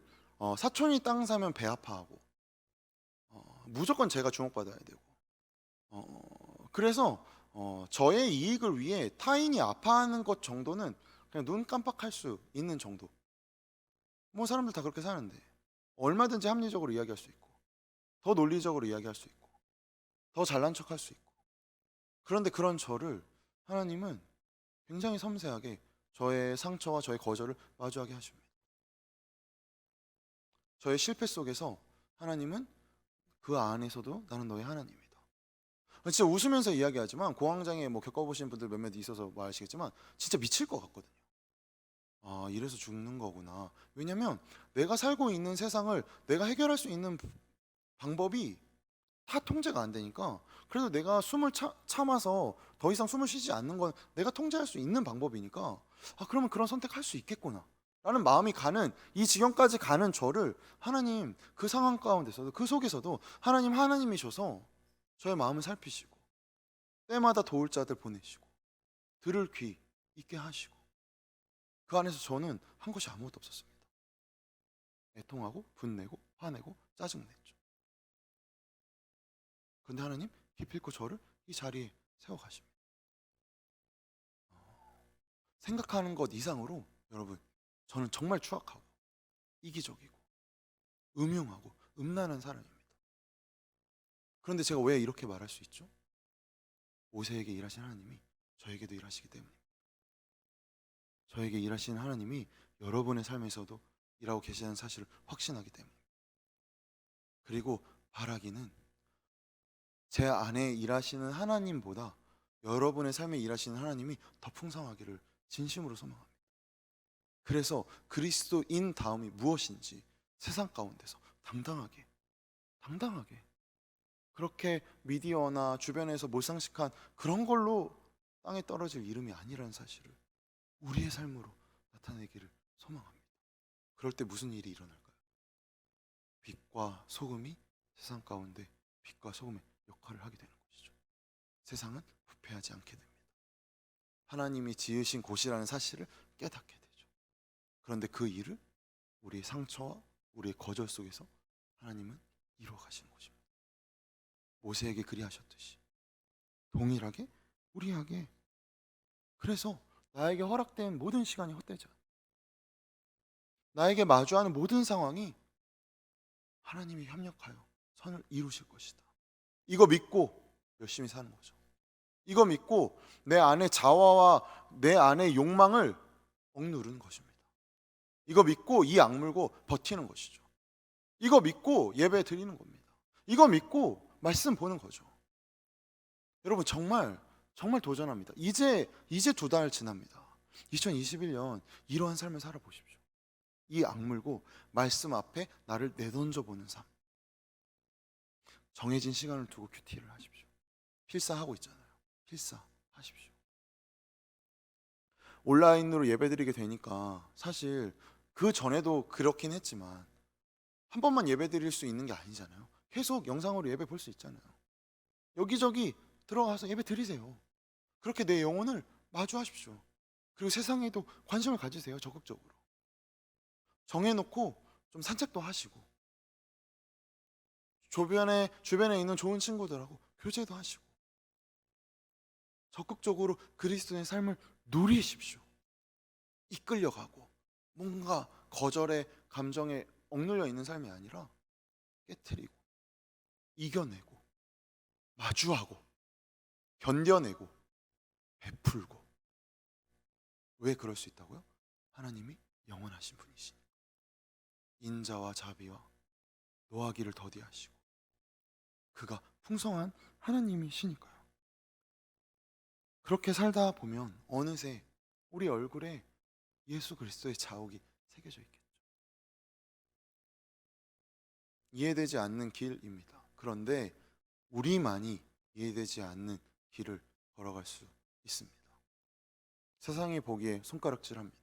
사촌이 땅 사면 배 아파하고 무조건 제가 주목받아야 되고 그래서 저의 이익을 위해 타인이 아파하는 것 정도는 그냥 눈 깜빡할 수 있는 정도. 뭐 사람들 다 그렇게 사는데 얼마든지 합리적으로 이야기할 수 있고 더 논리적으로 이야기할 수 있고 더 잘난 척할 수 있고. 그런데 그런 저를 하나님은 굉장히 섬세하게 저의 상처와 저의 거절을 마주하게 하십니다. 저의 실패 속에서 하나님은 그 안에서도 나는 너의 하나님이다. 진짜 웃으면서 이야기하지만 공황장애 뭐 겪어보신 분들 몇몇 있어서 아시겠지만 진짜 미칠 것 같거든요. 이래서 죽는 거구나. 왜냐면 내가 살고 있는 세상을 내가 해결할 수 있는 방법이 다 통제가 안 되니까, 그래도 내가 숨을 참아서 더 이상 숨을 쉬지 않는 건 내가 통제할 수 있는 방법이니까 그러면 그런 선택할 수 있겠구나 라는 마음이 가는, 이 지경까지 가는 저를 하나님 그 상황 가운데서도 그 속에서도 하나님이셔서 저의 마음을 살피시고 때마다 도울 자들 보내시고 들을 귀 있게 하시고, 그 안에서 저는 한 것이 아무것도 없었습니다. 애통하고 분내고 화내고 짜증냈죠. 그런데 하나님 기필코 저를 이 자리에 세워가십니다. 생각하는 것 이상으로 여러분, 저는 정말 추악하고 이기적이고 음흉하고 음란한 사람입니다. 그런데 제가 왜 이렇게 말할 수 있죠? 모세에게 일하신 하나님이 저에게도 일하시기 때문입니다. 저에게 일하시는 하나님이 여러분의 삶에서도 일하고 계시다는 사실을 확신하기 때문입니다. 그리고 바라기는 제 안에 일하시는 하나님보다 여러분의 삶에 일하시는 하나님이 더 풍성하기를 진심으로 소망합니다. 그래서 그리스도인 다음이 무엇인지 세상 가운데서 당당하게 그렇게 미디어나 주변에서 몰상식한 그런 걸로 땅에 떨어질 이름이 아니라는 사실을 우리의 삶으로 나타내기를 소망합니다. 그럴 때 무슨 일이 일어날까요? 빛과 소금이 세상 가운데 빛과 소금의 역할을 하게 되는 것이죠. 세상은 부패하지 않게 됩니다. 하나님이 지으신 곳이라는 사실을 깨닫게 되죠. 그런데 그 일을 우리의 상처와 우리의 거절 속에서 하나님은 이루어 가시는 것입니다. 모세에게 그리하셨듯이 동일하게 우리에게. 그래서 나에게 허락된 모든 시간이 헛되지 않아. 나에게 마주하는 모든 상황이 하나님이 협력하여 선을 이루실 것이다. 이거 믿고 열심히 사는 거죠. 이거 믿고 내 안의 자화와 내 안의 욕망을 억누르는 것입니다. 이거 믿고 이 악물고 버티는 것이죠. 이거 믿고 예배 드리는 겁니다. 이거 믿고 말씀 보는 거죠. 여러분 정말 도전합니다. 이제 2달 지납니다. 2021년 이러한 삶을 살아보십시오. 이 악물고 말씀 앞에 나를 내던져 보는 삶. 정해진 시간을 두고 큐티를 하십시오. 필사하고 있잖아요. 필사하십시오. 온라인으로 예배드리게 되니까 사실 그 전에도 그렇긴 했지만 한 번만 예배드릴 수 있는 게 아니잖아요. 계속 영상으로 예배 볼 수 있잖아요. 여기저기 들어가서 예배 드리세요. 그렇게 내 영혼을 마주하십시오. 그리고 세상에도 관심을 가지세요. 적극적으로 정해놓고 좀 산책도 하시고 주변에 있는 좋은 친구들하고 교제도 하시고 적극적으로 그리스도의 삶을 누리십시오. 이끌려가고 뭔가 거절의 감정에 억눌려 있는 삶이 아니라 깨트리고 이겨내고 마주하고 견뎌내고 베풀고. 왜 그럴 수 있다고요? 하나님이 영원하신 분이시니 인자와 자비와 노하기를 더디하시고 그가 풍성한 하나님이시니까요. 그렇게 살다 보면 어느새 우리 얼굴에 예수 그리스도의 자욱이 새겨져 있겠죠. 이해되지 않는 길입니다. 그런데 우리만이 이해되지 않는 길을 걸어갈 수 있습니다. 세상이 보기에 손가락질합니다.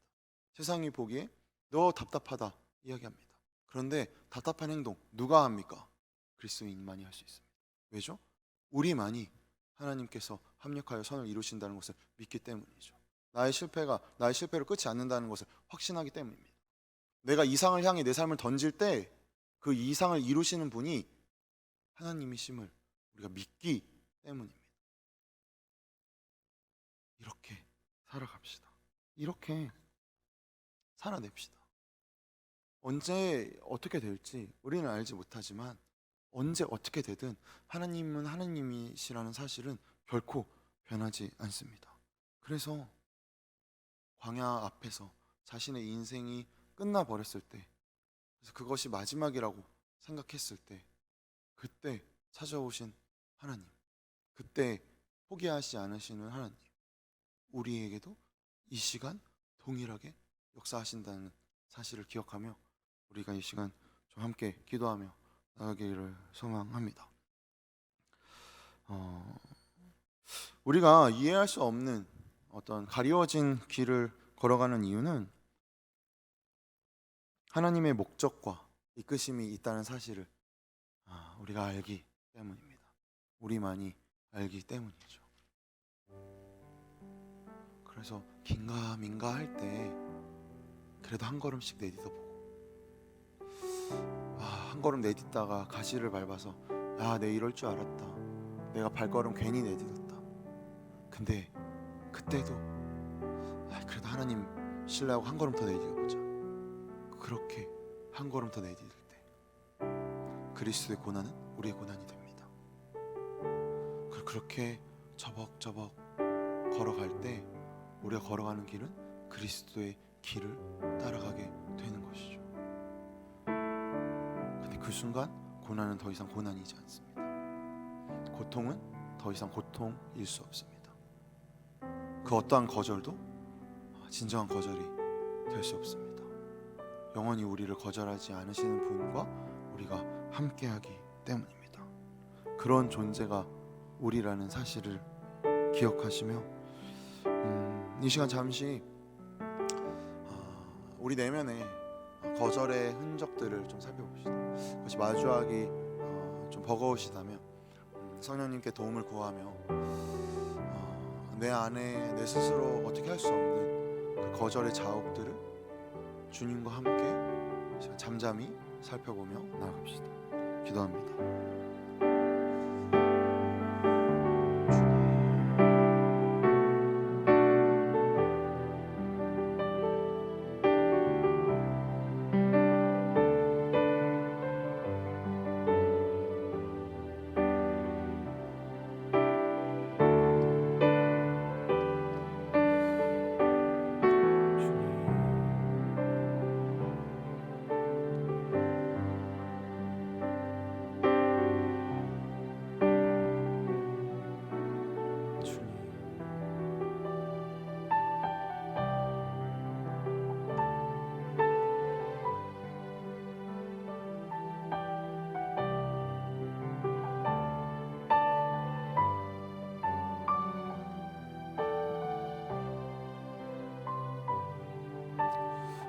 세상이 보기에 너 답답하다 이야기합니다. 그런데 답답한 행동 누가 합니까? 그리스도인만이 할 수 있습니다. 왜죠? 우리만이 하나님께서 합력하여 선을 이루신다는 것을 믿기 때문이죠. 나의 실패로 끝이 않는다는 것을 확신하기 때문입니다. 내가 이상을 향해 내 삶을 던질 때 그 이상을 이루시는 분이 하나님이심을 우리가 믿기 때문입니다. 이렇게 살아갑시다. 이렇게 살아냅시다. 언제 어떻게 될지 우리는 알지 못하지만 언제 어떻게 되든 하나님은 하나님이시라는 사실은 결코 변하지 않습니다. 그래서 광야 앞에서 자신의 인생이 끝나버렸을 때, 그래서 그것이 마지막이라고 생각했을 때, 그때 찾아오신 하나님, 그때 포기하지 않으시는 하나님, 우리에게도 이 시간 동일하게 역사하신다는 사실을 기억하며 우리가 이 시간 좀 함께 기도하며 나가기를 소망합니다. 우리가 이해할 수 없는 어떤 가리워진 길을 걸어가는 이유는 하나님의 목적과 이끄심이 있다는 사실을 우리가 알기 때문입니다. 우리만이 알기 때문이죠. 그래서 긴가민가 할 때 그래도 한 걸음씩 내딛어보고, 한 걸음 내딛다가 가시를 밟아서 내 이럴 줄 알았다, 내가 발걸음 괜히 내딛었다. 근데 그때도 그래도 하나님 신뢰하고 한 걸음 더 내딛어보자. 그렇게 한 걸음 더 내딛을 때 그리스도의 고난은 우리의 고난이 됩니다. 그렇게 저벅저벅 걸어갈 때 우리가 걸어가는 길은 그리스도의 길을 따라가게 되는 것이죠. 근데 그 순간 고난은 더 이상 고난이지 않습니다. 고통은 더 이상 고통일 수 없습니다. 그 어떠한 거절도 진정한 거절이 될 수 없습니다. 영원히 우리를 거절하지 않으시는 분과 우리가 함께하기 때문입니다. 그런 존재가 우리라는 사실을 기억하시며 이 시간 잠시 우리 내면의 거절의 흔적들을 좀 살펴봅시다. 그것이 마주하기 좀 버거우시다면 성령님께 도움을 구하며 내 안에 내 스스로 어떻게 할 수 없는 그 거절의 자욱들을 주님과 함께 잠잠히 살펴보며 나아갑시다. 기도합니다.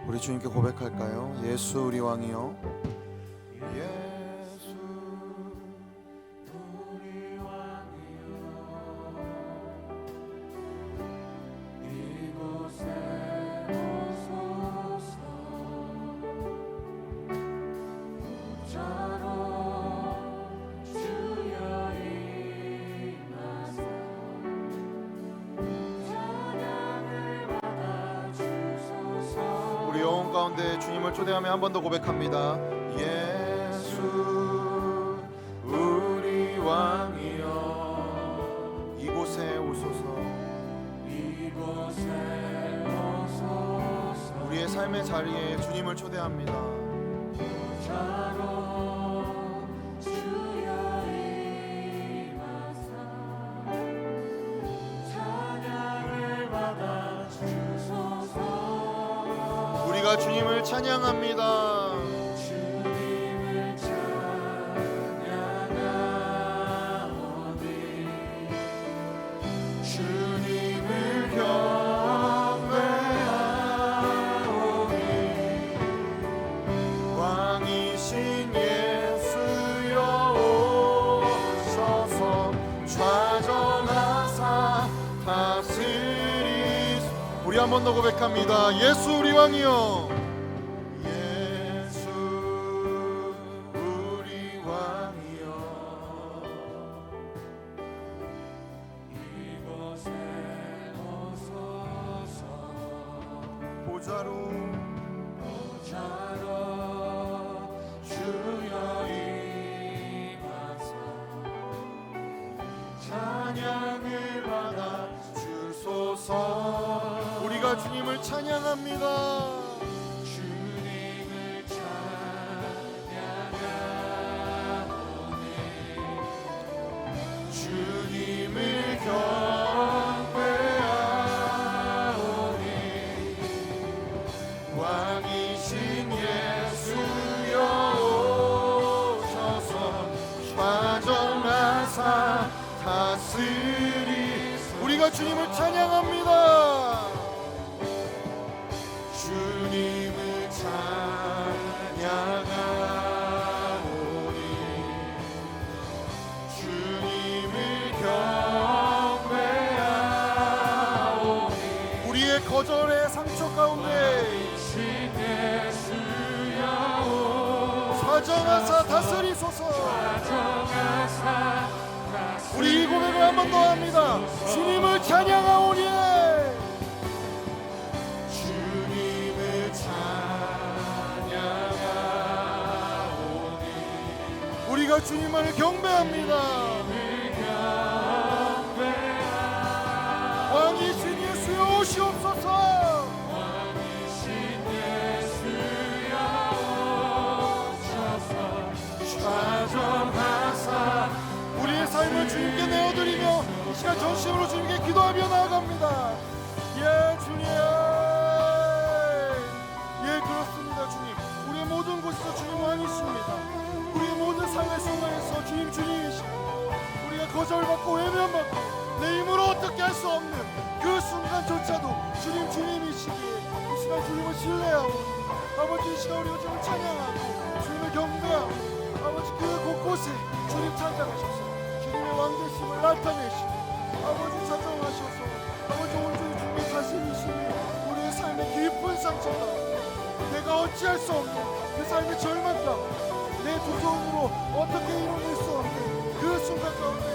우리 주님께 고백할까요? 예수 우리 왕이여, 예수 우리 왕이여 이곳에 오소서 부자로 주여 임하사 찬양을 받아 주소서. 우리 영혼 가운데 주님을 초대하며 한 번 더 고백합니다. 예수 우리 왕이여 이곳에 오소서. 이곳에 오소서. 우리의 삶의 자리에 주님을 초대합니다. 부자로 주여 임하사 찬양을 받아 주소서. 우리가 주님을 찬양합니다. 주님을 찬양하오니 주님을 경배하오니 왕이신 예수여 오셔서 좌정하사 다스리소. 우리 한 번 더 고백합니다. 예수 우리 왕이여, 예수 우리 왕이여 이곳에 오소서. 보좌로 부자로 주여 임하사 찬양을 받아 주소서. 우리가 주님을 찬양합니다. 주님을 찬양하오니 주님을 경배하오니 왕이신 예수여 오셔서 좌정하사 다스리. 우리가 주님을 찬양합니다. 주님을 찬양하오니 주님을 경배하오니 우리의 거절의 상처 가운데 신 예수여 좌정하사 다스리소서. 오셔서 우리 이 고백을 한 번 더 합니다. 주님을 찬양하오니 주님을 찬양하오니 우리가 주님을 경배합니다. 왕이신 예수여 오시옵소서. 왕이신 예수여 오셔서 좌정하사 우리의 삶을 주님께 내어드리며 이 시간 전심으로 주님께 기도하며 나아갑니다. 예 주님, 예 그렇습니다. 주님, 우리의 모든 곳에서 주님 왕이십니다. 우리의 모든 삶의 순간에서 주님이십니다. 우리가 거절받고 외면받고 내 힘으로 어떻게 할 수 없는 그 순간조차도 주님이시기에 이 시간 주님을 신뢰하고 아버지 이 시간 우리가 주님을 찬양하고 주님을 경배하고 아버지 그 곳곳에 주님 찾아가셔서 주님의 왕되심을 나타내시고 아버지 찾아가셔서 아버지 온전히 주님의 자신이시니 우리의 삶의 깊은 상처 가운데 내가 어찌할 수 없는 그 삶의 절망 가운데 내 두 손으로 어떻게 이뤄낼 수 없는 그 순간 가운데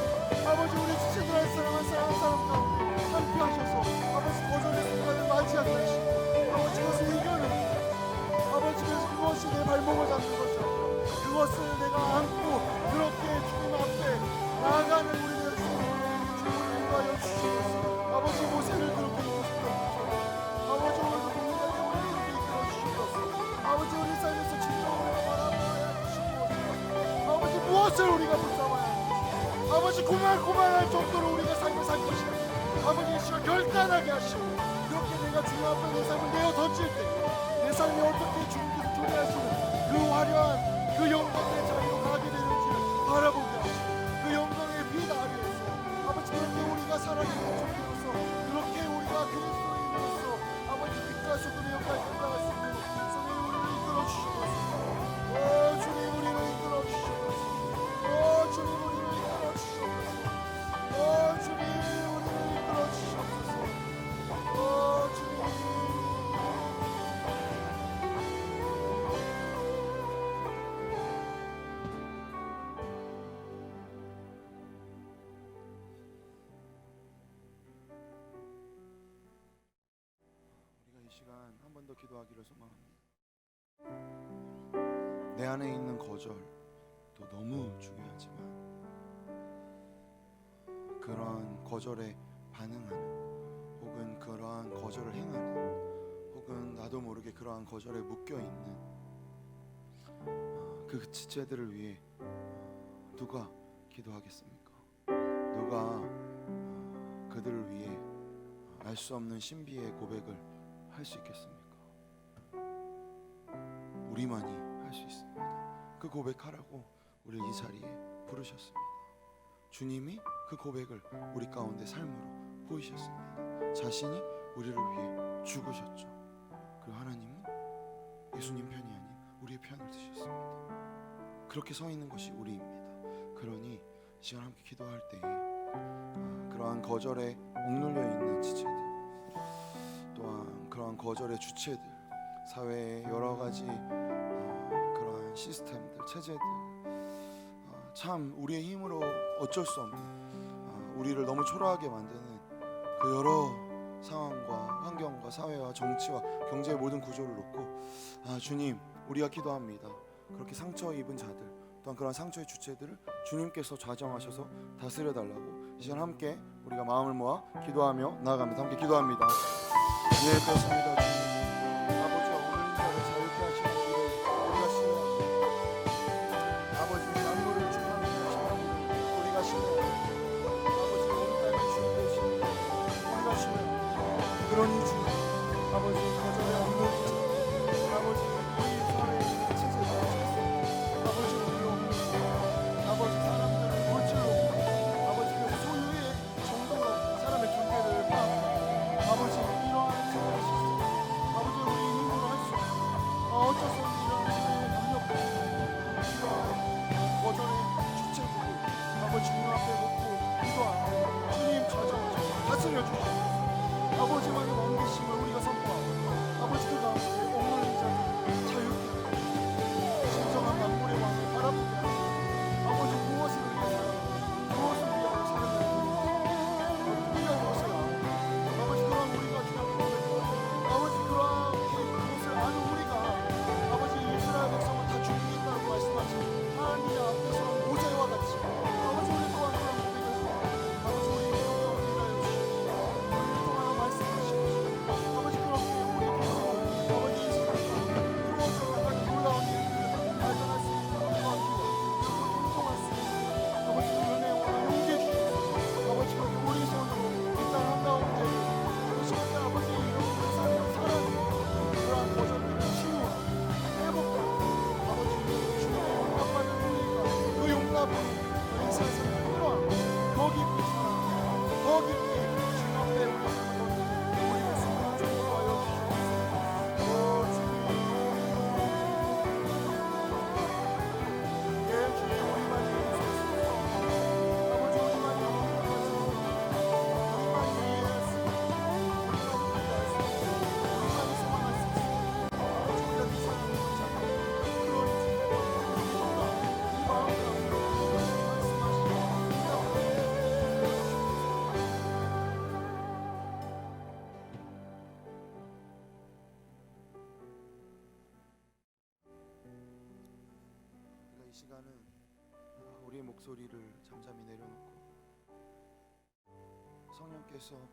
아버지 우리 지체들 한 사람 한 사람 가운데 함께 하셔서 아버지 거절의 순간을 맞이하게 하시고 아버지 그것을 이겨내고 아버지 그것이 내 발목을 잡는 것이 아니라 그것을 내가 안고 그렇게 주님 앞에 나아가는 우리의 주님을 인도하여 주시옵소서. 아버지 모세를 그렇게 이끌어주시옵소서. 아버지 오늘도 공부할 때 우리를 그렇게 이끌어주시옵소서. 아버지 우리 삶에서 진정으로 바라봐야 주시옵소서. 아버지 무엇을 우리가 붙잡아야 하는지 아버지 고만할 정도로 우리가 삶을 살 것이다. 아버지 이 시간 결단하게 하시고 그렇게 내가 주님 앞에 내 삶을 내어 던질 때 내 삶이 어떻게 주님께서 초대하시는 그 화려한 그 영광의 자리로 가게 되는지를 바라보게 하시고 그 영광의 빛 아래에서 아버지 그렇게 우리가 살아가는 존재로서 그렇게 우리가 그리스도인으로서 아버지 빛과 소금의 역할을 감당할 수 있는 기도하기를 소망합니다. 내 안에 있는 거절도 너무 중요하지만 그러한 거절에 반응하는 혹은 그러한 거절을 행하는 혹은 나도 모르게 그러한 거절에 묶여있는 그 지체들을 위해 누가 기도하겠습니까? 누가 그들을 위해 알 수 없는 신비의 고백을 할 수 있겠습니까? 우리만이 할 수 있습니다. 그 고백하라고 우리를 이 자리에 부르셨습니다. 주님이 그 고백을 우리 가운데 삶으로 보이셨습니다. 자신이 우리를 위해 죽으셨죠. 그리고 하나님은 예수님 편이 아닌 우리의 편을 드셨습니다. 그렇게 서 있는 것이 우리입니다. 그러니 이 시간 함께 기도할 때에 그러한 거절에 억눌려 있는 지체들, 또한 그러한 거절의 주체들, 사회의 여러 가지 그러한 시스템들, 체제들, 참 우리의 힘으로 어쩔 수 없는 우리를 너무 초라하게 만드는 그 여러 상황과 환경과 사회와 정치와 경제의 모든 구조를 놓고 주님, 우리가 기도합니다. 그렇게 상처 입은 자들, 또한 그런 상처의 주체들을 주님께서 좌정하셔서 다스려 달라고 이 시간 함께 우리가 마음을 모아 기도하며 나아갑니다. 함께 기도합니다. 예, 그렇습니다. 주님, 아버지와 오늘 인자를 자유케 하시는 일을 우리가 신뢰합니다. 아버지, 만물을 주관하시는 분을 우리가 신뢰합니다. 아버지, 온 땅의 주인 되시는 우리가 신뢰합니다. 그러니 주님, 아버지, 거절에 없는 자, 아버지, 우리 사회의 체제를 아버지, 우리로 아버지, 사람들을 물질로 아버지, 그 소유의 정도로 사람의 존재를 파악하고 아버지, 이러한 생활 시스템 아버지, 우리 힘으로 할 수 없는 어쩔 수 없는 이런 사회의 능력과 이러한 거절의 주체들을 아버지 주님 앞에 놓고 기도하고 주님 찾아오셔서 다스려 주시고 아버지만의 왕되심을 우리가 선포하고 아버지 그 가운데 억눌린 자를 자유케 하시고 진정한 만물의 왕을 바라보게 하시고 아버지 무엇을 위해 무엇을 위하여 사는 것을 아버지 그러한 우리가 지나가는 아버지 그렇게 그것을 아는 우리가 아버지 이스라엘 백성을 다 죽이겠다고 말씀하신 하나님 앞에서 모세와 같이 아버지 우리 또한 그런 고백에서 아버지 우리 가운데 일하여 주시고 우리를 통하여 말씀하시고 아버지 그렇게 우리께서 아버지 이 시간 가운데 이루어져 나가는 놀라운 일들을 발견할 수 있는 은혜와 기회 그리고 행동할 수 있는 아버지 그 은혜와 용기해 주시고 아버지 그렇게 우리 손으로 이 땅 한가운데 이 시간에 아버지 이렇게 삶을 살아가는 그러한 거절들을 치유하고 회복하고 아버지 주님의 용납받는 우리가 그 용납으로 이 세상을 필요하고 더 깊이 사랑하고 더 깊이 주님 앞에 우리 삶을 던지는 우리의 삶을 주님하여 주시옵소서. 주님 예 주님 우리만이 용서하소서. 아버지 우리만이 용서하소서. 우리만이 이해할 수 있고 우리만이 이해할 수 있고 우리만이 소망할 수 있고 아버지 우리가 그 사랑을 붙잡고 그런 기도가 이 마음 가운데 말씀하시고 우리가 이 시간은 우리의 목소리를 잠잠히 내려놓고 성령께서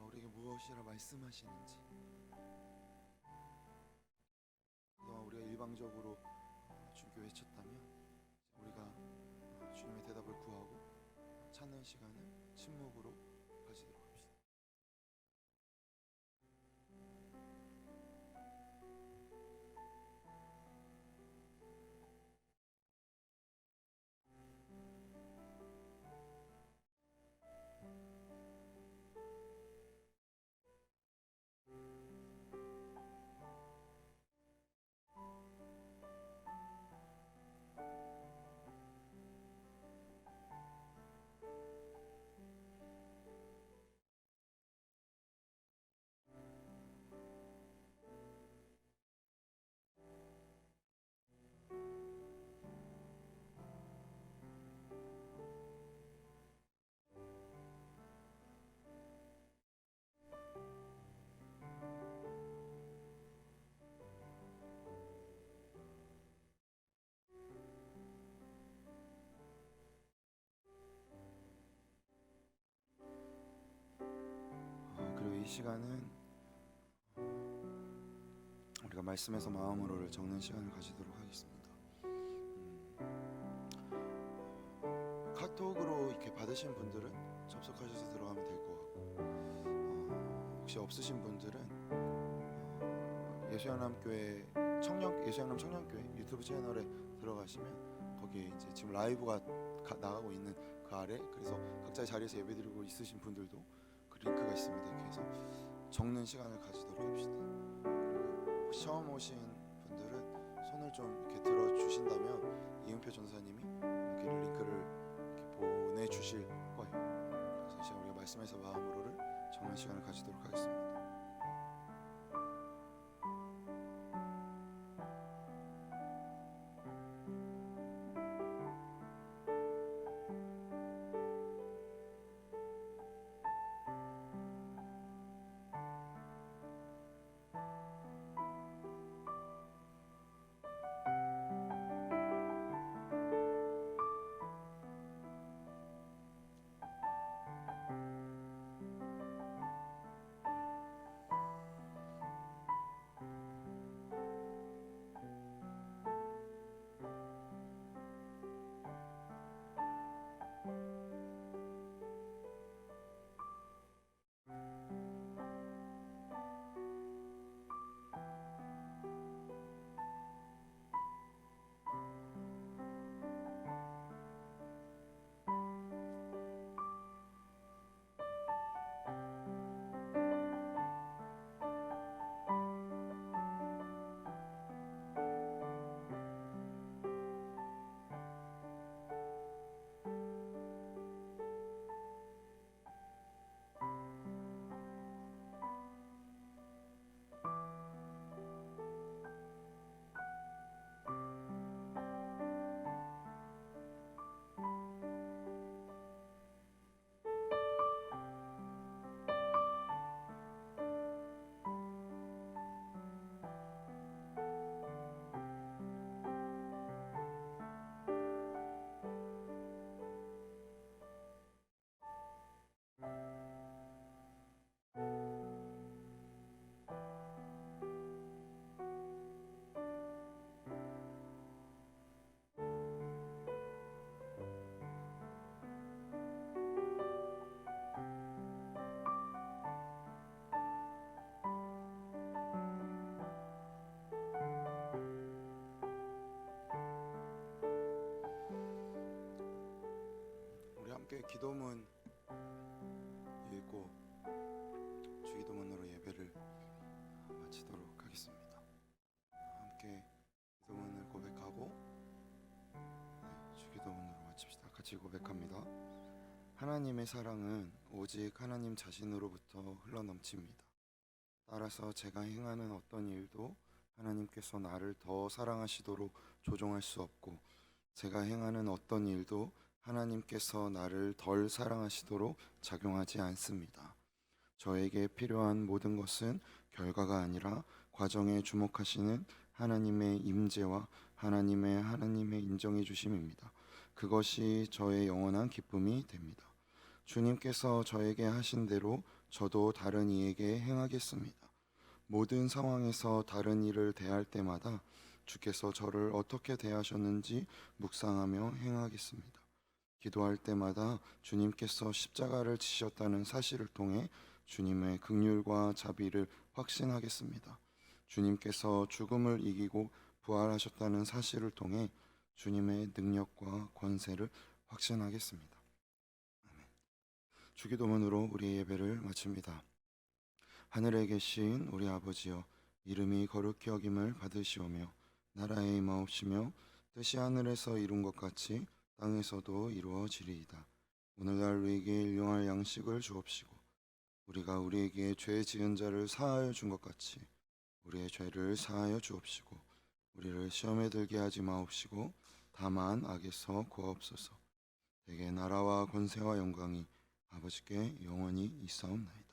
우리에게 무엇이라 말씀하시는지 그동안 우리가 일방적으로 주님께 외쳤다면 우리가 주님의 대답을 구하고 찾는 시간을 침묵으로 가지도록 합시다. 시간은 우리가 말씀에서 마음으로를 적는 시간을 가지도록 하겠습니다. 카톡으로 이렇게 받으신 분들은 접속하셔서 들어가면 될 것 같고, 혹시 없으신 분들은 예수양남교회 예수양남 청년교회 유튜브 채널에 들어가시면 거기에 이제 지금 라이브가 나가고 있는 그 아래, 그래서 각자의 자리에서 예배드리고 있으신 분들도 그 링크가 있습니다. 그래서 적는 시간을 가지도록 합시다. 그리고 혹시 처음 오신 분들은 손을 좀 이렇게 들어 주신다면 이은표 전사님이 이렇게 링크를 이렇게 보내주실 거예요. 그래서 이제 우리가 말씀에서 마음으로를 적는 시간을 가지도록 하겠습니다. 함께 기도문 읽고 주기도문으로 예배를 마치도록 하겠습니다. 함께 기도문을 고백하고 주기도문으로 마칩시다. 같이 고백합니다. 하나님의 사랑은 오직 하나님 자신으로부터 흘러넘칩니다. 따라서 제가 행하는 어떤 일도 하나님께서 나를 더 사랑하시도록 조종할 수 없고, 제가 행하는 어떤 일도 하나님께서 나를 덜 사랑하시도록 작용하지 않습니다. 저에게 필요한 모든 것은 결과가 아니라 과정에 주목하시는 하나님의 임재와 하나님의 인정해 주심입니다. 그것이 저의 영원한 기쁨이 됩니다. 주님께서 저에게 하신 대로 저도 다른 이에게 행하겠습니다. 모든 상황에서 다른 이를 대할 때마다 주께서 저를 어떻게 대하셨는지 묵상하며 행하겠습니다. 기도할 때마다 주님께서 십자가를 지셨다는 사실을 통해 주님의 긍휼과 자비를 확신하겠습니다. 주님께서 죽음을 이기고 부활하셨다는 사실을 통해 주님의 능력과 권세를 확신하겠습니다. 아멘. 주기도문으로 우리의 예배를 마칩니다. 하늘에 계신 우리 아버지여, 이름이 거룩히 여김을 받으시오며 나라에 임하옵시며 뜻이 하늘에서 이룬 것 같이 땅에서도 이루어지리이다. 오늘날 우리에게 일용할 양식을 주옵시고, 우리가 우리에게 죄 지은 자를 사하여 준 것 같이 우리의 죄를 사하여 주옵시고, 우리를 시험에 들게 하지 마옵시고 다만 악에서 구하옵소서. 대개 나라와 권세와 영광이 아버지께 영원히 있사옵나이다.